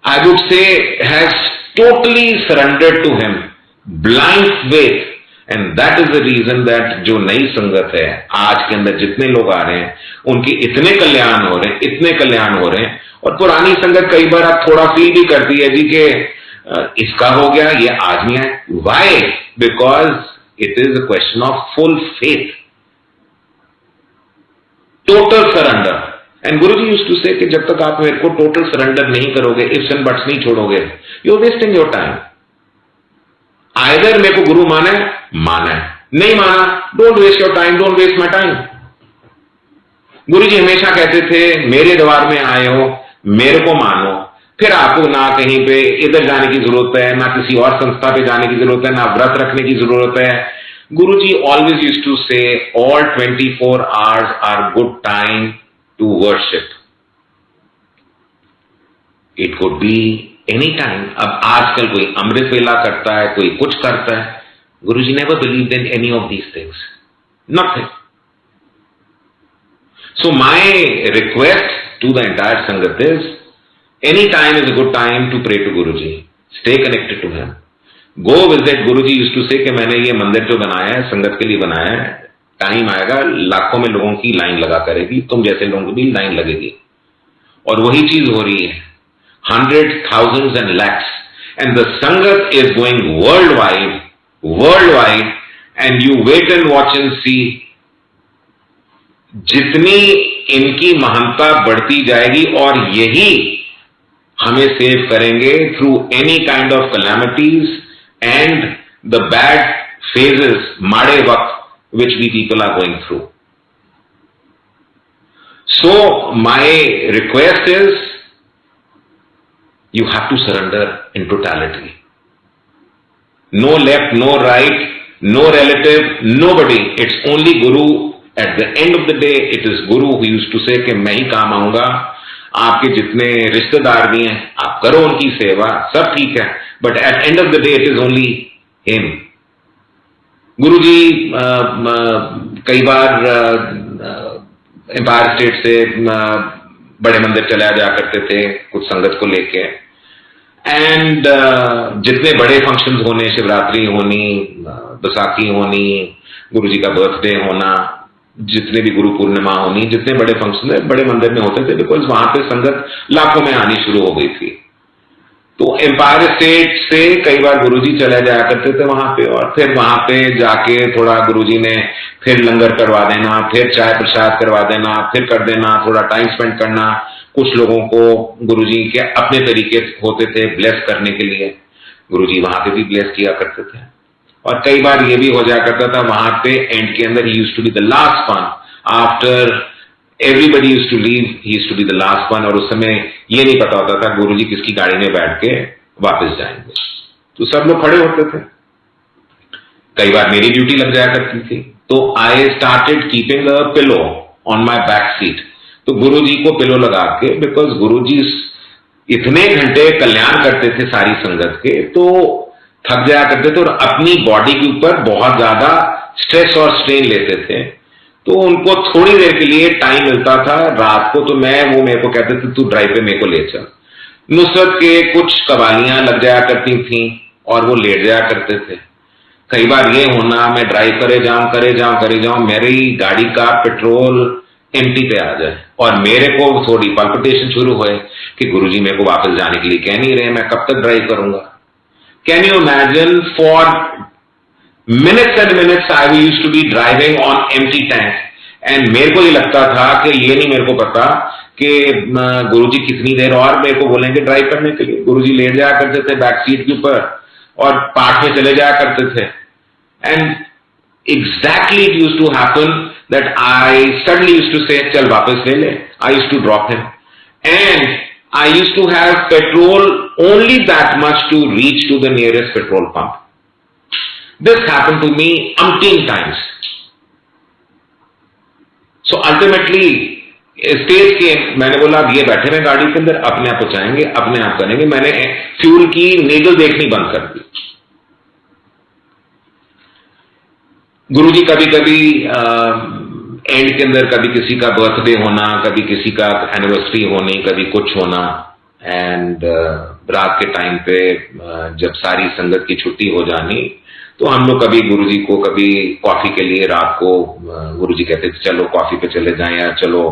I would say has totally surrendered to him, blind faith. And that is the reason that जो नई संगत है आज के अंदर जितने लोग आ रहे हैं उनके इतने कल्याण हो रहे हैं। और पुरानी संगत कई बार आप थोड़ा फील भी करती है जी के इसका हो गया, ये आज नहीं है। Why? Because it is a question of full faith, total surrender. And Guruji used to say कि जब तक आप मेरे को टोटल सरेंडर नहीं करोगे, इफ्स एंड बट्स नहीं छोड़ोगे, you are wasting your time. Either मेरे को गुरु माना है, नहीं माना, don't waste your time, don't waste my time. Guruji हमेशा कहते थे मेरे द्वार में आए हो, मेरे को मानो, फिर आपको ना कहीं पे इधर जाने की जरूरत है, ना किसी और संस्था पे जाने की जरूरत है, ना व्रत रखने की जरूरत है। Guruji always used to say all 24 hours are good time to worship. It could be any time. अब आजकल कोई अमृत वेला करता है, कोई कुछ करता है। Guruji never believed in any of these things, nothing. So my request to the entire sangat is any time is a good time to pray to Guruji. Stay connected to him. Go visit. Guruji used to say कि मैंने ये मंदिर जो बनाया है संगत के लिए बनाया है, टाइम आएगा लाखों में लोगों की लाइन लगा करेगी, तुम जैसे लोगों की भी लाइन लगेगी। और वही चीज हो रही है, 100s, thousands and lakhs, and the sangat is going worldwide, and you wait and watch and see. जितनी इनकी महानता बढ़ती जाएगी और यही हमें सेव करेंगे through any kind of calamities and the bad phases, माड़े वक्त, which we people are going through. So my request is, you have to surrender in totality. No left, no right, no relative, nobody. It's only Guru. At the end of the day, it is Guru who used to say कि मैं ही काम आऊंगा, आपके जितने रिश्तेदार भी हैं आप करो उनकी सेवा, सब ठीक है, but at end of the day it is only him. गुरु जी कई बार एम्पायर स्टेट से बड़े मंदिर चला जा करते थे कुछ संगत को लेके, एंड जितने बड़े फंक्शंस होने, शिवरात्रि होनी, बैसाखी होनी, गुरु जी का बर्थडे होना, जितने भी गुरु पूर्णिमा होनी, जितने बड़े फंक्शन है बड़े मंदिर में होते थे, बिकॉज वहां पे संगत लाखों में आनी शुरू हो गई थी. तो एम्पायर स्टेट से कई बार गुरुजी चले जाया करते थे वहां पे, और फिर वहां पे जाके थोड़ा गुरुजी ने फिर लंगर करवा देना, फिर चाय प्रसाद करवा देना, फिर कर देना, थोड़ा टाइम स्पेंड करना. कुछ लोगों को गुरुजी के अपने तरीके होते थे ब्लेस करने के लिए, गुरुजी वहां पे भी ब्लेस किया करते थे. और कई बार ये भी हो जाया करता था वहां पे एंड के अंदर, he used to be the last one after everybody used to leave, he used to be the last one. और उस समय ये नहीं पता होता था गुरुजी किसकी गाड़ी में बैठ के वापस जाएंगे, तो सब लोग खड़े होते थे. कई बार मेरी ड्यूटी लग जाया करती थी, तो I started keeping a pillow on my back seat. तो गुरुजी को पिलो लगा के, बिकॉज गुरुजी इतने घंटे कल्याण करते थे सारी संगत के, तो थक जाया करते थे और अपनी बॉडी के ऊपर बहुत ज्यादा स्ट्रेस और स्ट्रेन लेते थे. तो उनको थोड़ी देर के लिए टाइम मिलता था रात को, तो वो मेरे को कहते थे तू ड्राइव पे मेरे को ले चल. नुसरत के कुछ कवालियां लग जाया करती थी और वो लेट जाया करते थे. कई बार ये होना मैं ड्राइव करे जाऊं, मेरी गाड़ी का पेट्रोल एम्प्टी पे आ जाए और मेरे को थोड़ी पल्पिटेशन शुरू हुए कि गुरुजी मेरे को वापस जाने के लिए कह नहीं रहे, मैं कब तक ड्राइव करूंगा. Can you imagine, for minutes and minutes I used to be driving on empty tank, and मेरे को ये लगता था कि ये नहीं मेरे को पता कि गुरुजी कितनी देर और मेरे को बोलेंगे ड्राइव करने के लिए. गुरुजी लेट जाया करते थे बैक सीट के ऊपर और पाठ में चले जाया करते थे, and exactly it used to happen that I suddenly used to say चल वापस ले ले. I used to drop him, and I used to have petrol only that much to reach to the nearest petrol pump. This happened to me umpteen times. So ultimately, stage के मैंने बोला अब ये बैठे हैं गाड़ी के अंदर, अपने आप पहुंचाएंगे, अपने आप करेंगे. मैंने फ्यूल की नीडल देखनी बंद कर दी. गुरुजी कभी कभी एंड के अंदर कभी किसी का बर्थडे होना, कभी किसी का एनिवर्सरी होनी, कभी कुछ होना, एंड रात के टाइम पे जब सारी संगत की छुट्टी हो जानी, तो हम लोग कभी गुरुजी को कभी कॉफी के लिए रात को गुरुजी कहते थे चलो कॉफी पे चले जाएं, या चलो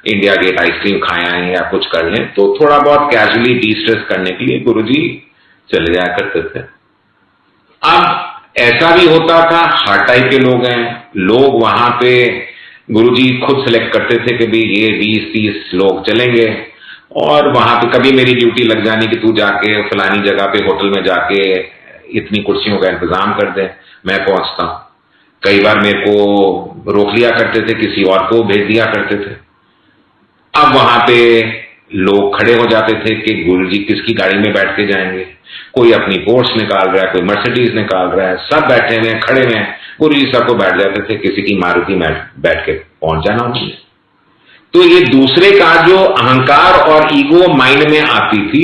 इंडिया गेट आइसक्रीम खाए आए या कुछ कर लें. तो थोड़ा बहुत कैजुअली डिस्ट्रेस करने के लिए गुरुजी चले जाया करते थे. अब ऐसा भी होता था, हर टाइप के लोग हैं, लोग वहां पे गुरुजी खुद सिलेक्ट करते थे कि भाई ये 20-30 लोग चलेंगे, और वहां पे कभी मेरी ड्यूटी लग जानी कि तू जाके फलानी जगह पे होटल में जाके इतनी कुर्सियों का इंतजाम कर दे, मैं पहुंचता हूं. कई बार मेरे को रोक लिया करते थे, किसी और को भेज दिया करते थे. अब वहां पे लोग खड़े हो जाते थे कि गुरुजी किसकी गाड़ी में बैठ के जाएंगे. कोई अपनी पोर्स निकाल रहा है, कोई मर्सिडीज निकाल रहा है, सब बैठे हुए खड़े हुए. गुरुजी सबको बैठ जाते थे, किसी की मारुति में बैठ के पहुंच जाना उन्होंने. तो ये दूसरे का जो अहंकार और ईगो माइंड में आती थी,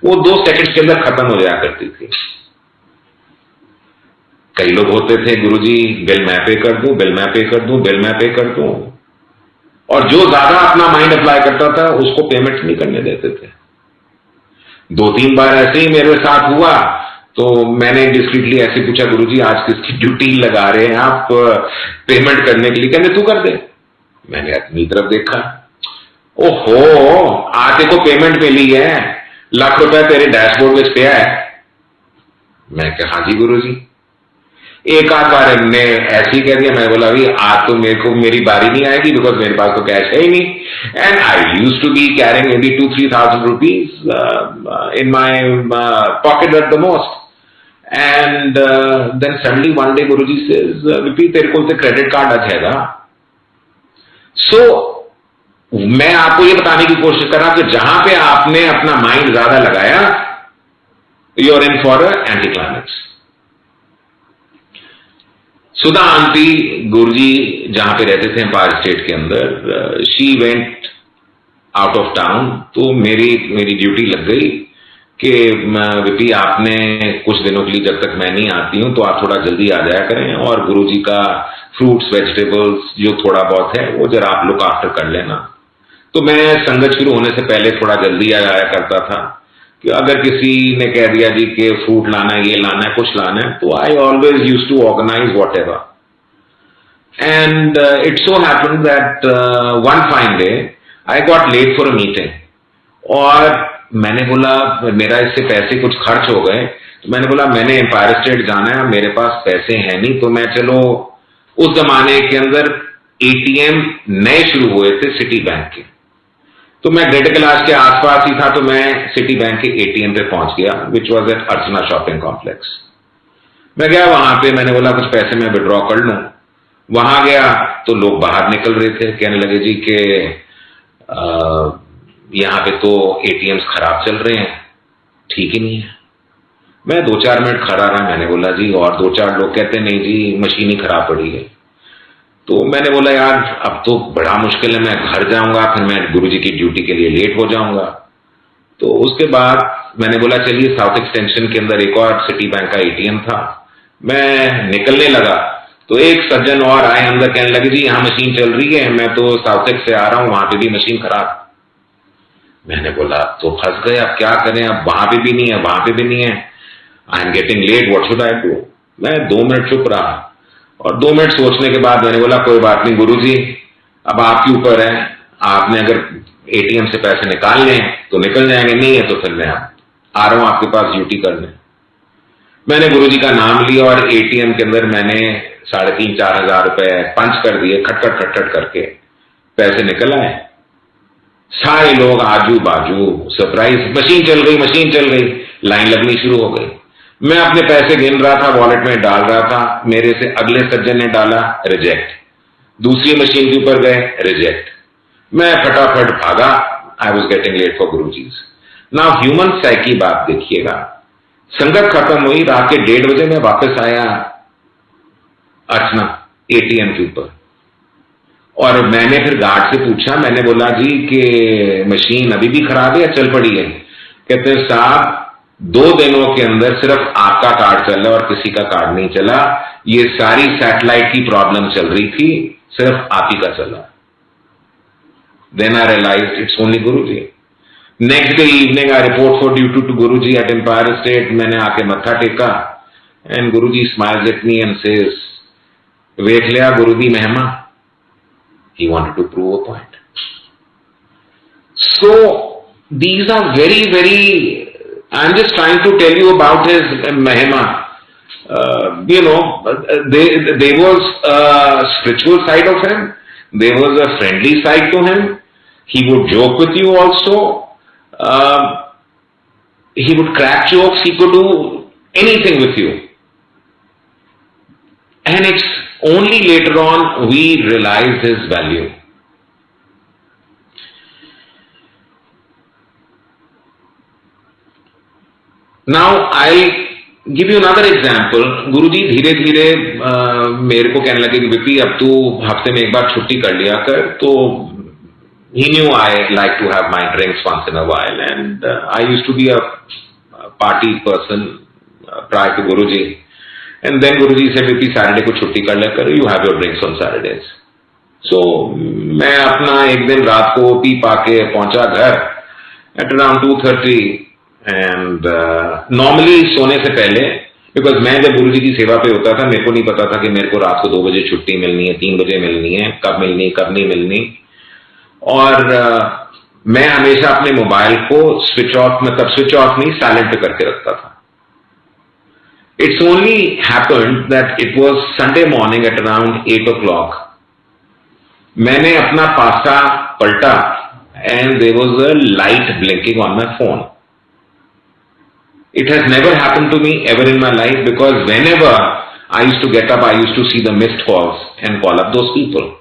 वो 2 सेकंड के अंदर खत्म हो जाया करती थी. कई लोग होते थे गुरुजी बिल मैं पे कर दूं, बिल मैं पे कर दूं, बिल मैं पे कर दूं, और जो ज्यादा अपना माइंड अप्लाई करता था उसको पेमेंट नहीं करने देते थे. 2-3 बार ऐसे ही मेरे साथ हुआ, तो मैंने डिस्क्रीटली ऐसे पूछा गुरुजी आज किसकी ड्यूटी लगा रहे हैं आप पेमेंट करने के लिए. कहने तू कर दे. मैंने अपनी तरफ देखा, ओहो आज देखो पेमेंट मिली है, लाख रुपए तेरे डैशबोर्ड में पे है. मैं कहा हाँ जी गुरुजी. एक आध बार हमने ऐसे ही कह दिया. मैं बोला भाई आज तो मेरे को मेरी बारी नहीं आएगी, बिकॉज मेरे पास तो कैश है ही नहीं, and I used to be carrying maybe 2-3 thousand rupees in my pocket at the most. And then suddenly one day Guruji says, "Vipi, तेरे को क्रेडिट कार्ड आ जाएगा." So मैं आपको ये बताने की कोशिश कर रहा हूं कि जहां पे आपने अपना माइंड ज्यादा लगाया, you are in for anti climax. Sudha aunty Guruji जहां पे रहते थे एम्पायर स्टेट के अंदर, she went out of town. तो मेरी ड्यूटी लग गई कि विपी आपने कुछ दिनों के लिए, जब तक मैं नहीं आती हूं, तो आप थोड़ा जल्दी आ जाया करें और गुरुजी का फ्रूट्स वेजिटेबल्स जो थोड़ा बहुत है वो जरा आप लुक आफ्टर कर लेना. तो मैं संगत शुरू होने से पहले थोड़ा जल्दी आया करता था कि अगर किसी ने कह दिया जी कि फ्रूट लाना है, ये लाना है, कुछ लाना है, तो I always use to organise whatever. And it so happened that one fine day I got late for a meeting. और मैंने बोला, मेरा इससे पैसे कुछ खर्च हो गए, तो मैंने बोला मैंने एम्पायर स्टेट जाना है, मेरे पास पैसे हैं नहीं. तो मैं, चलो, उस जमाने के अंदर एटीएम नए शुरू हुए थे सिटी बैंक के, तो मैं ग्रेटर कैलाश के आसपास ही था, तो मैं सिटी बैंक के एटीएम पे पहुंच गया, which was at Archana shopping complex. मैं गया वहां पे, मैंने बोला कुछ पैसे मैं विड्रॉ कर लूं. वहां गया तो लोग बाहर निकल रहे थे, कहने लगे जी कि यहां पे तो एटीएम्स खराब चल रहे हैं, ठीक ही नहीं है. मैं 2-4 मिनट खड़ा रहा, मैंने बोला जी, और 2-4 लोग कहते नहीं जी मशीन ही खराब पड़ी है. तो मैंने बोला यार अब तो बड़ा मुश्किल है, मैं घर जाऊंगा, फिर मैं गुरुजी की ड्यूटी के लिए लेट हो जाऊंगा. तो उसके बाद मैंने बोला चलिए, साउथ एक्सटेंशन के अंदर एक और सिटी बैंक का एटीएम था. मैं निकलने लगा तो एक सज्जन और आए अंदर, कहने लगे जी यहां मशीन चल रही है, मैं तो साउथ एक्स से आ रहा हूं, वहां पे भी मशीन खराब. मैंने बोला तो फंस गए, अब क्या करें, अब वहां पे भी नहीं है, वहां पे भी नहीं है, I am getting late, what should I do. मैं 2 मिनट चुप रहा, और 2 मिनट सोचने के बाद मैंने बोला कोई बात नहीं गुरुजी, अब आपके ऊपर है, आपने अगर एटीएम से पैसे निकाल लें तो निकल जाएंगे, नहीं है तो फिर मैं आ रहा हूं आपके पास ड्यूटी करने. मैंने गुरुजी का नाम लिया और एटीएम के अंदर मैंने 3,500-4 हजार रुपए पंच कर दिए, खटखट खटखट करके पैसे निकल आए. सारे लोग आजू बाजू सरप्राइज, मशीन चल गई, मशीन चल गई, लाइन लगनी शुरू हो गई. मैं अपने पैसे गिन रहा था, वॉलेट में डाल रहा था, मेरे से अगले सज्जन ने डाला रिजेक्ट, दूसरी मशीन के ऊपर गए रिजेक्ट. मैं फटाफट भागा, I was getting late for Guruji's. Now human psyche बात देखिएगा. संगत खत्म हुई, रात के 1:30 बजे मैं वापस आया अर्चना एटीएम के ऊपर, और मैंने फिर गार्ड से पूछा, मैंने बोला जी कि मशीन अभी भी खराब है या चल पड़ी है. कहते हैं साहब 2 दिनों के अंदर सिर्फ आपका कार्ड चला और किसी का कार्ड नहीं चला, ये सारी सैटेलाइट की प्रॉब्लम चल रही थी, सिर्फ आप ही का चला. Then I realised it's only Guruji. Next day evening I report for duty to Guruji at Empire State. मैंने आके मत्था टेका and Guruji smiles at me and says, देख लिया गुरुजी महिमा. He wanted to prove a point. So these are very, very, I'm just trying to tell you about his mahima. There was a spiritual side of him. There was a friendly side to him. He would joke with you also. He would crack jokes. He could do anything with you. And it's only later on we realized his value. Now I'll give you another example. गुरुजी धीरे धीरे मेरे को कहने लगे कि VP अब तू हफ्ते में एक बार छुट्टी कर लिया कर. तो he knew I like to have my drinks once in a while, and I used to be a party person prior to Guruji. And then Guruji said, "Vipi, Saturday को छुट्टी कर लेकर, you have your drinks on Saturdays." So मैं अपना एक दिन रात को पी पाके पहुंचा घर at around 2:30, and normally सोने से पहले, because मैं जब गुरुजी की सेवा पे होता था, मेरे को नहीं पता था कि मेरे को रात को 2 बजे छुट्टी मिलनी है, 3 बजे मिलनी है, कब मिलनी कब नहीं मिलनी. और मैं हमेशा अपने मोबाइल को स्विच ऑफ, मतलब स्विच ऑफ नहीं, साइलेंट पे करके रखता था. It's only happened that it was Sunday morning at around 8 o'clock. मैंने अपना पासा पलटा and there was a light blinking on my phone. It has never happened to me ever in my life, because whenever I used to get up, I used to see the missed calls and call up those people.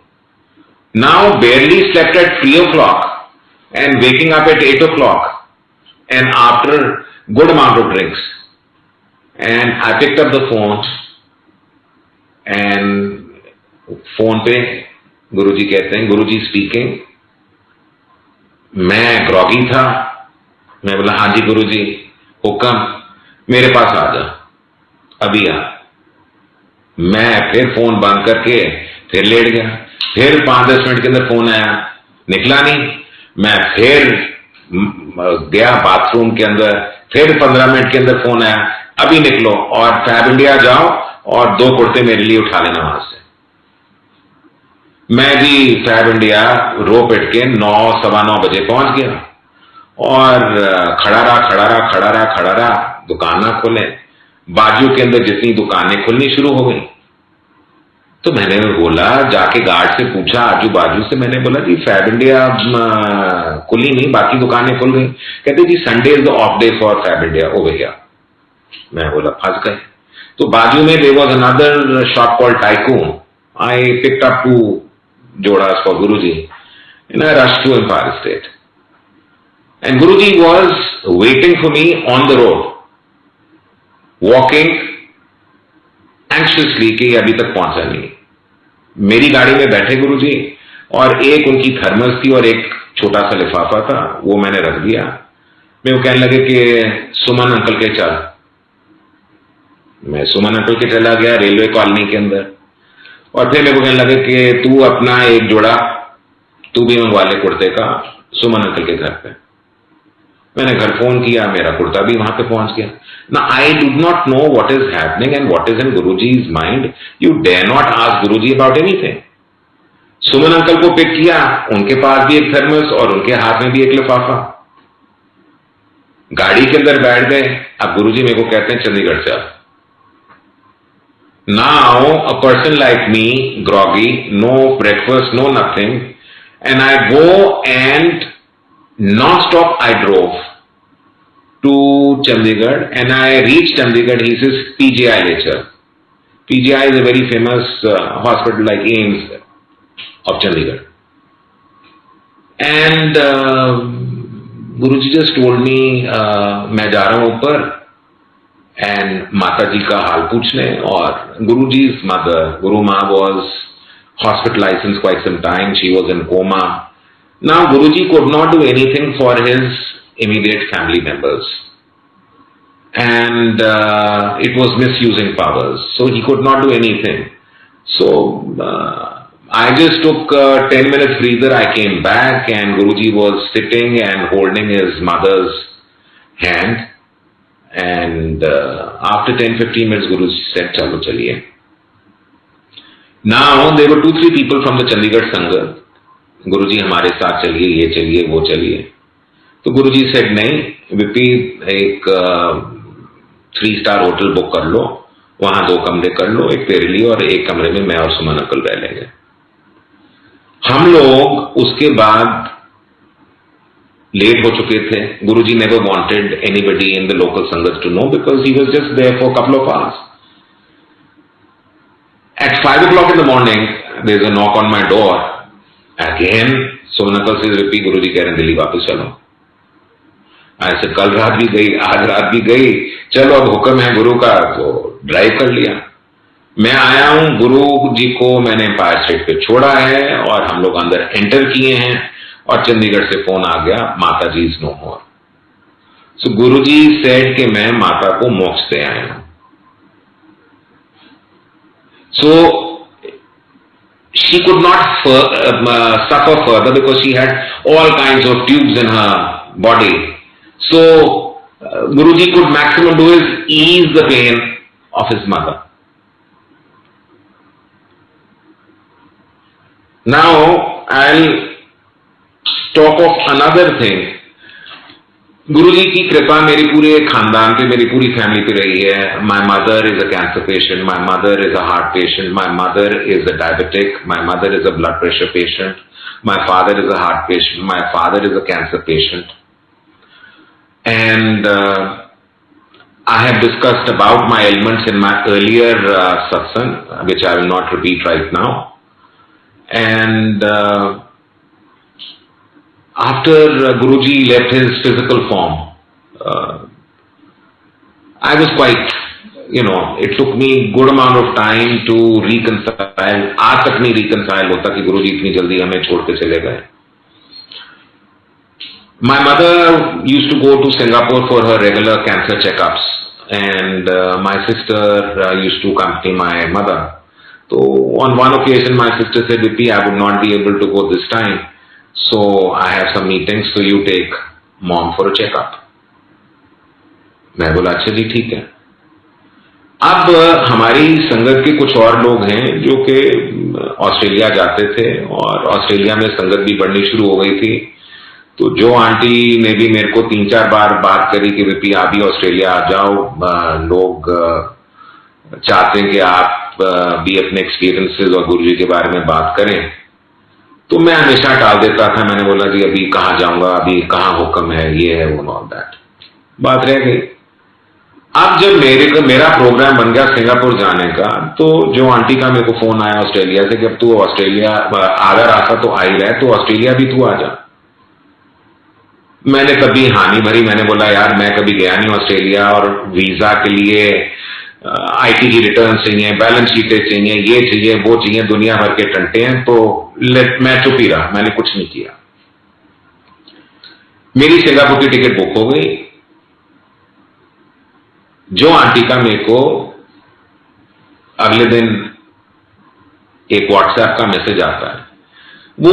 Now barely slept at 3 o'clock and waking up at 8 o'clock and after good amount of drinks. And I picked up the phone and phone पे गुरुजी कहते हैं, गुरुजी speaking. मैं groggy था. मैं बोला हाँ जी गुरुजी, हुक्म, मेरे पास आ जा, अभी आ. मैं फिर फोन बंद करके फिर लेट गया. फिर 5-10 मिनट के अंदर फोन आया, निकला नहीं. मैं फिर गया बाथरूम के अंदर, फिर 15 मिनट के अंदर फोन आया, अभी निकलो और फैब इंडिया जाओ और 2 कुर्ते मेरे लिए उठा लेना वहां से. मैं जी फैब इंडिया रो पिट के 9-9:15 बजे पहुंच गया और खड़ा रहा. दुकान ना खोले, बाजू के अंदर जितनी दुकानें खुलनी शुरू हो गई. तो मैंने बोला, जाके गार्ड से पूछा आजू बाजू से, मैंने बोला जी फैब इंडिया खुली नहीं, बाकी दुकानें खुल गई. कहते जी Sunday is the off day for Fab India. ओ भैया, मैं बोला फंस गए. तो बाजू में there was another shop called Tycoon. I picked up 2 jodas for Guruji and I rushed to Empire State. And Guruji was waiting for me on the road, walking anxiously कि अभी तक पहुंचा नहीं. मेरी गाड़ी में बैठे गुरुजी और एक उनकी थर्मस थी और एक छोटा सा लिफाफा था, वो मैंने रख दिया. मैं वो कहने लगे कि सुमन अंकल के चल. मैं सुमन अंकल के चला गया रेलवे कॉलोनी के अंदर. और फिर मेरे को कहने लगे कि तू अपना एक जोड़ा तू भी मंगवा ले कुर्ते का सुमन अंकल के घर पे. मैंने घर फोन किया, मेरा कुर्ता भी वहां पे पहुंच गया. ना I do not know what is happening and what is in Guruji's mind. You dare not ask Guruji about anything. Suman uncle को पिक किया, उनके पास भी एक थर्मस और उनके हाथ में भी एक लिफाफा. गाड़ी के अंदर बैठ गए. अब गुरुजी मेरे को कहते हैं चंडीगढ़ से. Now a person like me, groggy, no breakfast, no nothing, and I go and non-stop I drove to Chandigarh and I reached Chandigarh. He says PGI lecture. PGI is a very famous hospital like AIIMS of Chandigarh. And Guruji just told me मैं जा रहा हूँ ऊपर and माता जी का हाल पूछने. और Guruji's mother, Guru Ma, was hospitalized since quite some time. She was in coma. Now Guruji could not do anything for his immediate family members, and it was misusing powers, so he could not do anything. So I just took a 10 minutes breather. I came back and Guruji was sitting and holding his mother's hand. And after 10-15 minutes, Guruji said, "Chalo, chaliye." Now there were 2-3 people from the Chandigarh Sangha. Guruji हमारे साथ चलिए, ये चलिए, वो चलिए. तो Guruji said नहीं, VP एक 3-star होटल बुक कर लो, वहां 2 कमरे कर लो, एक तेरे लिए और एक कमरे में मैं और सुमन अंकल रह लेंगे. हम लोग उसके बाद लेट हो चुके थे. Guruji never wanted anybody in the local sanghas to know because he was just there for a couple of hours. At 5 o'clock in the morning, there is a knock on my door. Again, Suman uncle says, "Vipi, Guruji कह रहे हैं दिल्ली वापस चलो." I said, कल रात भी गई, आज रात भी गई, चलो अब हुक्म है गुरु का, तो ड्राइव कर लिया. मैं आया हूं, गुरु जी को मैंने एम्पायर स्टेट पे छोड़ा है और हम लोग अंदर एंटर किए हैं और चंडीगढ़ से फोन आ गया, Mata ji is no more. So Guruji said कि मैं माता को मोक्ष दे आया हूं. So she could not suffer further because she had all kinds of tubes in her body. So Guruji could maximum do is ease the pain of his mother. Now I talk of another thing. Guruji की कृपा मेरी पूरे खानदान पे, मेरी पूरी family पे रही है. My mother is a cancer patient, my mother is a heart patient, my mother is a diabetic, my mother is a blood pressure patient, my father is a heart patient, my father is a cancer patient. And I have discussed about my ailments in my earlier satsang, which I will not repeat right now. And after Guruji left his physical form, I was quite, it took me good amount of time to reconcile. आज तक नहीं reconcile होता कि गुरुजी इतनी जल्दी हमें छोड़ के चले गए. My mother used to go to Singapore for her regular cancer checkups, and my sister used to accompany my mother. So on one occasion, my sister said, "Vipi, I would not be able to go this time, so I have some meetings, so you take mom for a checkup." मैं बोला अच्छा जी ठीक है. अब हमारी संगत के कुछ और लोग हैं जो कि ऑस्ट्रेलिया जाते थे और ऑस्ट्रेलिया में संगत भी बढ़नी शुरू हो गई थी. तो जो आंटी ने भी मेरे को 3-4 बार बात करी कि विपी आप भी ऑस्ट्रेलिया आ जाओ, लोग चाहते हैं कि आप भी अपने एक्सपीरियंसेस और गुरुजी के बारे में बात करें. तो मैं हमेशा टाल देता था. मैंने बोला जी अभी कहाँ जाऊंगा, अभी कहाँ हुक्म है, ये है वो, ऑल दैट. बात रह गई. अब जब मेरा प्रोग्राम बन गया सिंगापुर जाने का, तो जो आंटी का मेरे को फोन आया ऑस्ट्रेलिया से कि अब तू ऑस्ट्रेलिया अगर आता तो आ ही रहा है, तो ऑस्ट्रेलिया भी तू आ जा. मैंने कभी हानि भरी. मैंने बोला यार मैं कभी गया नहीं ऑस्ट्रेलिया, और वीजा के लिए आईटी की रिटर्न चाहिए, बैलेंस शीटें चाहिए, ये चाहिए वो चाहिए, दुनिया भर के टंटे हैं. तो मैं चुप ही रहा, मैंने कुछ नहीं किया. मेरी सिंगापुर की टिकट बुक हो गई. जो आंटी का मेरे को अगले दिन एक व्हाट्सएप का मैसेज आता है, वो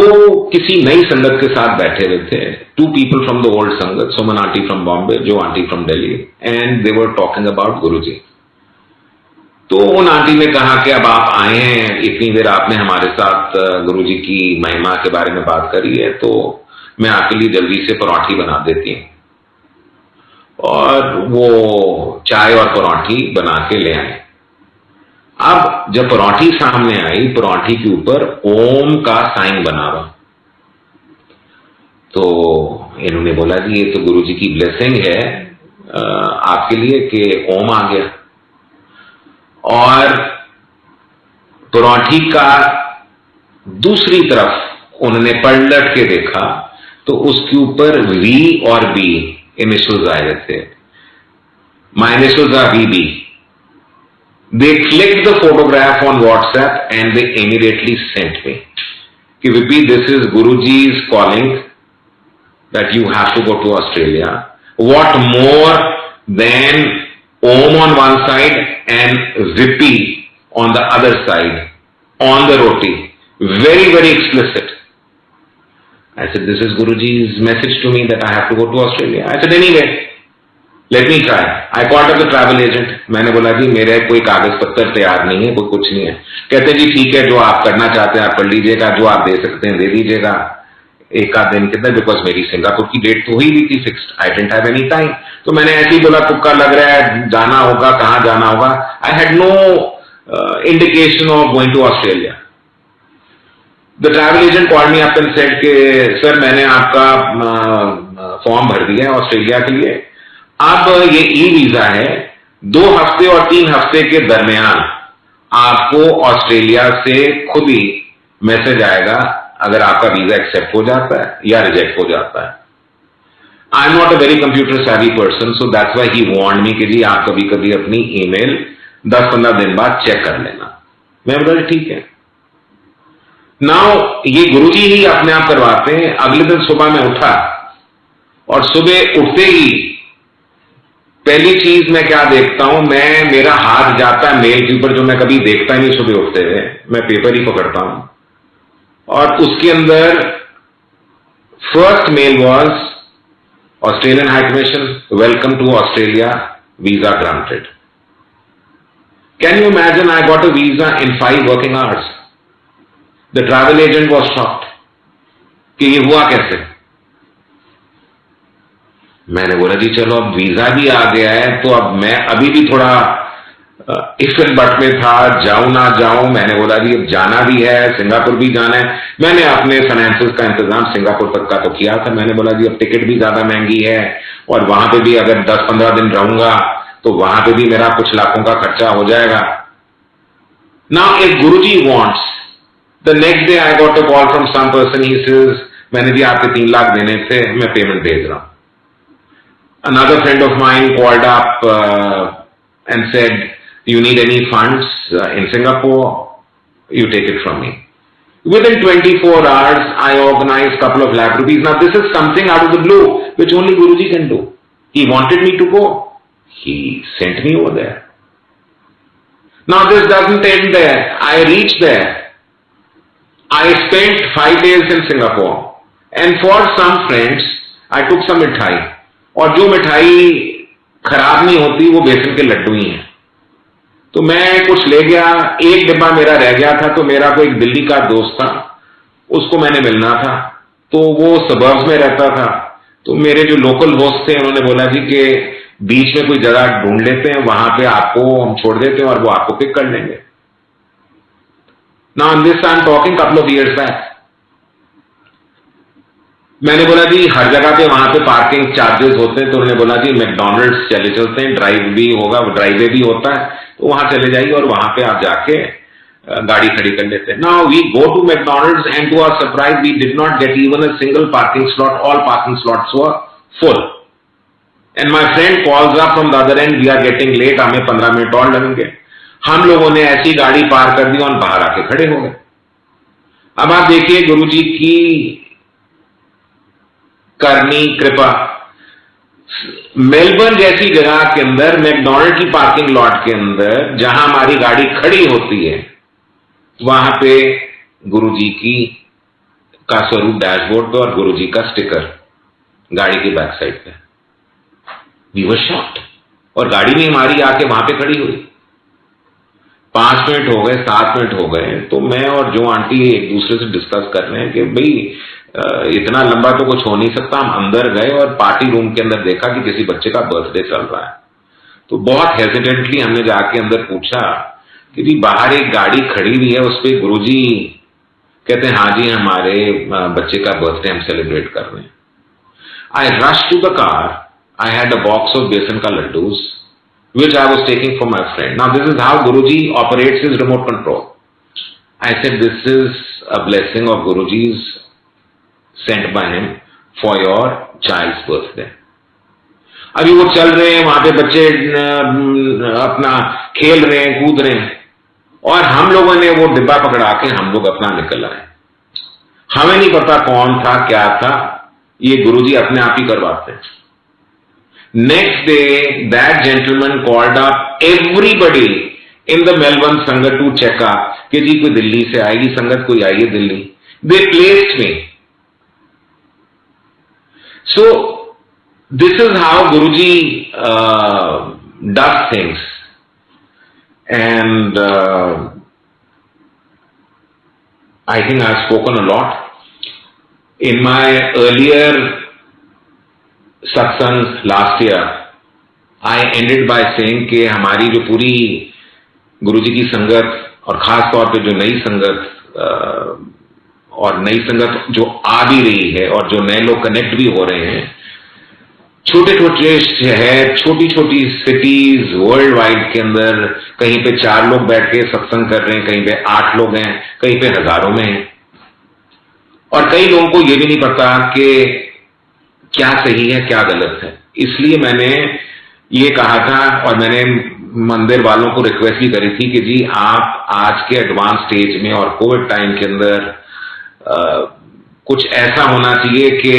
किसी नई संगत के साथ बैठे हुए थे. 2 people फ्रॉम द ओल्ड संगत, सुमन आंटी फ्रॉम बॉम्बे, जो aunty from Delhi, and they were talking about Guruji. तो उन आंटी ने कहा कि अब आप आए हैं, इतनी देर आपने हमारे साथ गुरुजी की महिमा के बारे में बात करी है, तो मैं आपके लिए जल्दी से पराठी बना देती हूं. और वो चाय और पराठी बना के ले आए. अब जब पराठी सामने आई, पराठी के ऊपर ओम का साइन बना हुआ. तो इन्होंने बोला कि ये तो गुरुजी की ब्लेसिंग है आपके लिए कि ओम आ गया. और पराठी का दूसरी तरफ उन्होंने पलट के देखा तो उसके ऊपर वी और बी इनिशियल्स आए थे. My initials are V B. They clicked the photograph on WhatsApp and they immediately sent me. कि VP, this is Guruji's calling that you have to go to Australia. What more than Om on one side and Vipi on the other side on the roti. Very, very explicit. I said, this is Guruji's message to me that I have to go to Australia. I said, anyway, let me try. I called up the travel agent. मैंने बोला जी मेरे कोई कागज पत्तर तैयार नहीं है, कोई कुछ नहीं है. कहते जी ठीक है, जो आप करना चाहते हैं आप कर लीजिएगा, जो आप दे सकते हैं दे दीजिएगा. एक आध दिन कितना, बिकॉज मेरी सिंगापुर की डेट तो ही हुई थी fixed. I didn't have any time. तो मैंने ऐसे ही बोला तुक्का लग रहा है, जाना होगा, कहाँ जाना होगा. I had no indication of going to Australia. The travel agent called me up and said कि सर मैंने आपका फॉर्म भर दिया है ऑस्ट्रेलिया के लिए. अब ये ई वीजा है, 2 हफ्ते और 3 हफ्ते के दरमियान आपको ऑस्ट्रेलिया से खुद ही मैसेज आएगा अगर आपका वीजा एक्सेप्ट हो जाता है या रिजेक्ट हो जाता है. I am not a very computer savvy person, so that's why he warned me कि जी आप कभी कभी अपनी ईमेल 10-15 दिन बाद चेक कर लेना. मैं बोला ठीक है. नाउ ये गुरुजी ही अपने आप करवाते हैं. अगले दिन सुबह मैं उठा और सुबह उठते ही पहली चीज मैं क्या देखता हूं, मेरा हाथ जाता है मेल के ऊपर, जो मैं कभी देखता नहीं सुबह उठते हुए. मैं पेपर ही पकड़ता हूं और उसके अंदर first mail was Australian High Commission, welcome to Australia, visa granted. Can you imagine, I got a visa in 5 working hours. The travel agent was shocked कि ये हुआ कैसे. मैंने बोला जी चलो अब वीजा भी आ गया है, तो अब मैं अभी भी थोड़ा इफ एंड बट में था, जाऊं ना जाऊं. मैंने बोला जी अब जाना भी है, सिंगापुर भी जाना है. मैंने अपने फाइनेंसेस का इंतजाम सिंगापुर तक का तो किया था. मैंने बोला जी अब टिकट भी ज्यादा महंगी है और वहां पे भी अगर 10-15 दिन रहूंगा तो वहां पे भी मेरा कुछ लाखों का खर्चा हो जाएगा। Now if Guruji wants, the next day I got a call from some person, he says मैंने भी आपके 3 लाख देने थे, मैं पेमेंट भेज रहा हूं। Another friend of mine called up and said, you need any funds in Singapore, you take it from me. Within 24 hours, I organized a couple of lakh rupees. Now this is something out of the blue, which only Guruji can do. He wanted me to go. He sent me over there. Now this doesn't end there. I reached there. I spent 5 days in Singapore. And for some friends, I took some mithai. और जो मिठाई खराब नहीं होती वो बेसन के लड्डू ही हैं। तो मैं कुछ ले गया, एक डिब्बा मेरा रह गया था, तो मेरा कोई एक दिल्ली का दोस्त था, उसको मैंने मिलना था, तो वो सबर्ब्स में रहता था। तो मेरे जो लोकल होस्ट थे उन्होंने बोला जी कि बीच में कोई जगह ढूंढ लेते हैं, वहां पे आपको हम छोड़ देते हैं और वो आपको पिक कर लेंगे। Now this I am talking couple of years back. मैंने बोला जी हर जगह पे वहां पे पार्किंग चार्जेस होते हैं, तो उन्होंने बोला जी मैकडॉनल्ड्स चले चलते हैं, ड्राइव भी होगा, ड्राइवे भी होता है, तो वहां चले जाइए और वहां पे आप जाके गाड़ी खड़ी कर लेते हैं। Now we go to McDonald's and to our surprise we did not get even a single parking slot, all parking slots were full. And my friend calls up from the other end, we are getting late, हमें 15 minute और लगेंगे। हम लोगों ने ऐसी गाड़ी पार कर दी और बाहर आके खड़े हो गए। अब आप देखिए गुरुजी की करनी कृपा। मेलबर्न जैसी जगह के अंदर मैकडॉनल्ड की पार्किंग लॉट के अंदर जहां हमारी गाड़ी खड़ी होती है, वहां पे गुरुजी की का स्वरूप डैशबोर्ड पे और गुरुजी का स्टिकर गाड़ी की बैक साइड पे। We were shocked. और गाड़ी भी हमारी आके वहां पे खड़ी हुई। 5 मिनट हो गए, 7 मिनट हो गए, तो मैं और जो आंटी एक दूसरे से डिस्कस कर रहे हैं कि भाई इतना लंबा तो कुछ हो नहीं सकता। हम अंदर गए और पार्टी रूम के अंदर देखा कि किसी बच्चे का बर्थडे चल रहा है। तो बहुत हेजिटेंटली हमने जाके अंदर पूछा कि जी बाहर एक गाड़ी खड़ी हुई है, उस पर गुरुजी कहते हैं हाँ जी हमारे बच्चे का बर्थडे हम सेलिब्रेट कर रहे हैं। I rush to the car, I had a box of besan का laddoos which I was taking for my friend. Now this is how Guruji operates his remote control. I said this is a blessing of Guruji's sent by him for your child's birthday. अभी वो चल रहे हैं, वहां पे बच्चे अपना खेल रहे हैं, कूद रहे हैं, और हम लोगों ने वो डिब्बा पकड़ा के हम लोग अपना निकल आए। हमें नहीं पता कौन था क्या था, ये गुरुजी अपने आप ही करवाते हैं। Next day, that gentleman called up everybody in the Melbourne Sangat to check up कि जी कोई दिल्ली से आएगी संगत, कोई आई है Delhi. They placed me. So this is how Guruji does things, and I think I've spoken a lot in my earlier सत्संग last year. I ended by saying कि हमारी जो पूरी गुरुजी की संगत और खास तौर पे जो नई संगत और नई संगत जो आ भी रही है और जो नए लोग कनेक्ट भी हो रहे हैं, छोटे छोटे शहर, छोटी छोटी सिटीज वर्ल्ड वाइड के अंदर कहीं पे 4 लोग बैठ के सत्संग कर रहे हैं, कहीं पे 8 लोग हैं, कहीं पे हजारों में हैं, और कई लोगों को ये भी नहीं पता कि क्या सही है क्या गलत है। इसलिए मैंने ये कहा था और मैंने मंदिर वालों को रिक्वेस्ट भी करी थी कि जी आप आज के एडवांस स्टेज में और कोविड टाइम के अंदर कुछ ऐसा होना चाहिए कि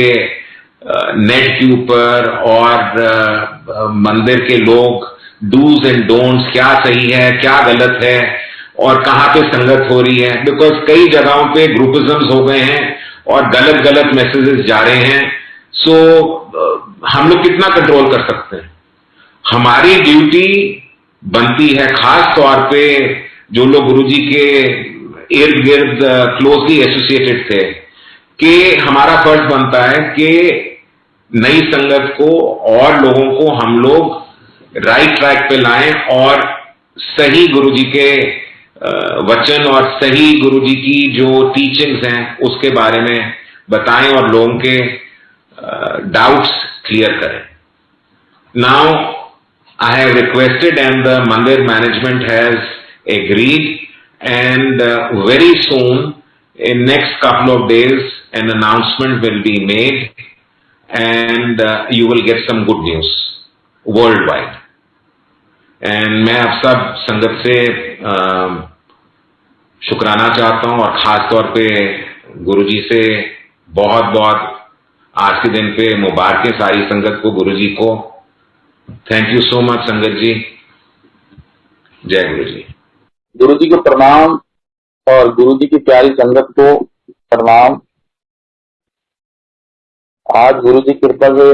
नेट के ऊपर और मंदिर के लोग डूज एंड डोंट्स, क्या सही है क्या गलत है और कहाँ पे संगत हो रही है, बिकॉज कई जगहों पे ग्रुपिज्म्स हो गए हैं और गलत गलत मैसेजेस जा रहे हैं। सो हम लोग कितना कंट्रोल कर सकते हैं? हमारी ड्यूटी बनती है, खास तौर पे जो लोग गुरुजी के इर्द गिर्द क्लोजली एसोसिएटेड थे, कि हमारा फर्ज बनता है कि नई संगत को और लोगों को हम लोग राइट ट्रैक पे लाएं और सही गुरुजी के वचन और सही गुरुजी की जो टीचिंग्स हैं उसके बारे में बताएं और लोगों के डाउट्स क्लियर करें। Now I have requested and the Mandir management has agreed, and very soon, in next couple of days, an announcement will be made, and you will get some good news worldwide. And मैं आप सब संगत से शुक्राना चाहता हूं, और खास तौर पे गुरुजी से बहुत बहुत आज के दिन पे मुबारकें सारी संगत को, गुरुजी को। थैंक यू सो मच संगत जी। जय गुरुजी। गुरुजी को प्रणाम और गुरुजी की प्यारी संगत को प्रणाम। आज गुरुजी की कृपा से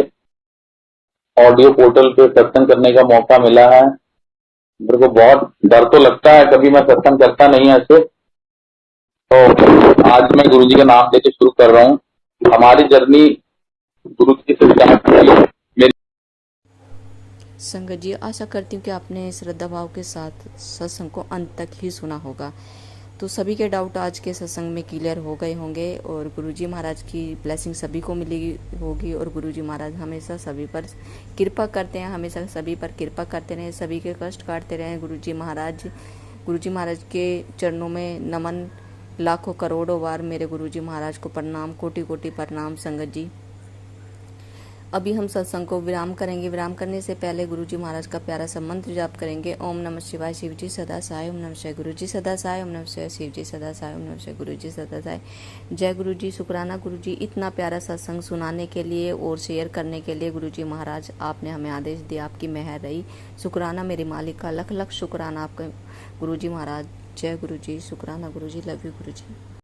ऑडियो पोर्टल पे सत्संग करने का मौका मिला है। मेरे को बहुत डर तो लगता है, कभी मैं सत्संग करता नहीं है ऐसे, तो आज मैं गुरुजी का नाम लेके शुरू कर रहा हूँ। हमारी जर्नी गुरुजी से स्टार्ट हुई। मेरी संगत जी, आशा करती हूँ कि आपने श्रद्धा भाव के साथ सत्संग को अंत तक ही सुना होगा। तो सभी के डाउट आज के सत्संग में क्लियर हो गए होंगे, और गुरुजी महाराज की ब्लेसिंग सभी को मिली होगी। और गुरुजी महाराज हमेशा सभी पर कृपा करते हैं, हमेशा सभी पर कृपा करते रहें, सभी के कष्ट काटते रहें। गुरुजी महाराज के चरणों में नमन, लाखों करोड़ों बार मेरे गुरुजी महाराज को प्रणाम, कोटि कोटि प्रणाम संगत जी। अभी हम सत्संग को विराम करेंगे। विराम करने से पहले गुरुजी महाराज का प्यारा सा मंत्र जाप करेंगे। ओम नमः शिवाय, शिव जी सदा सहाय। ओम नमः शिवाय, गुरु जी सदा सहाय। ओम नमः शिवाय, शिव जी सदा सहाय। ओम नमः शिवाय, गुरु जी सदा सहाय। जय गुरु जी। शुक्राना गुरु जी, इतना प्यारा सत्संग सुनाने के लिए और शेयर करने के लिए। गुरुजी महाराज आपने हमें आदेश दिया, आपकी मेहर रही। शुक्राना मेरे मालिक का, लख लख शुक्राना आपका गुरुजी महाराज। जय गुरु जी। शुक्राना गुरु जी। Love you Guru ji.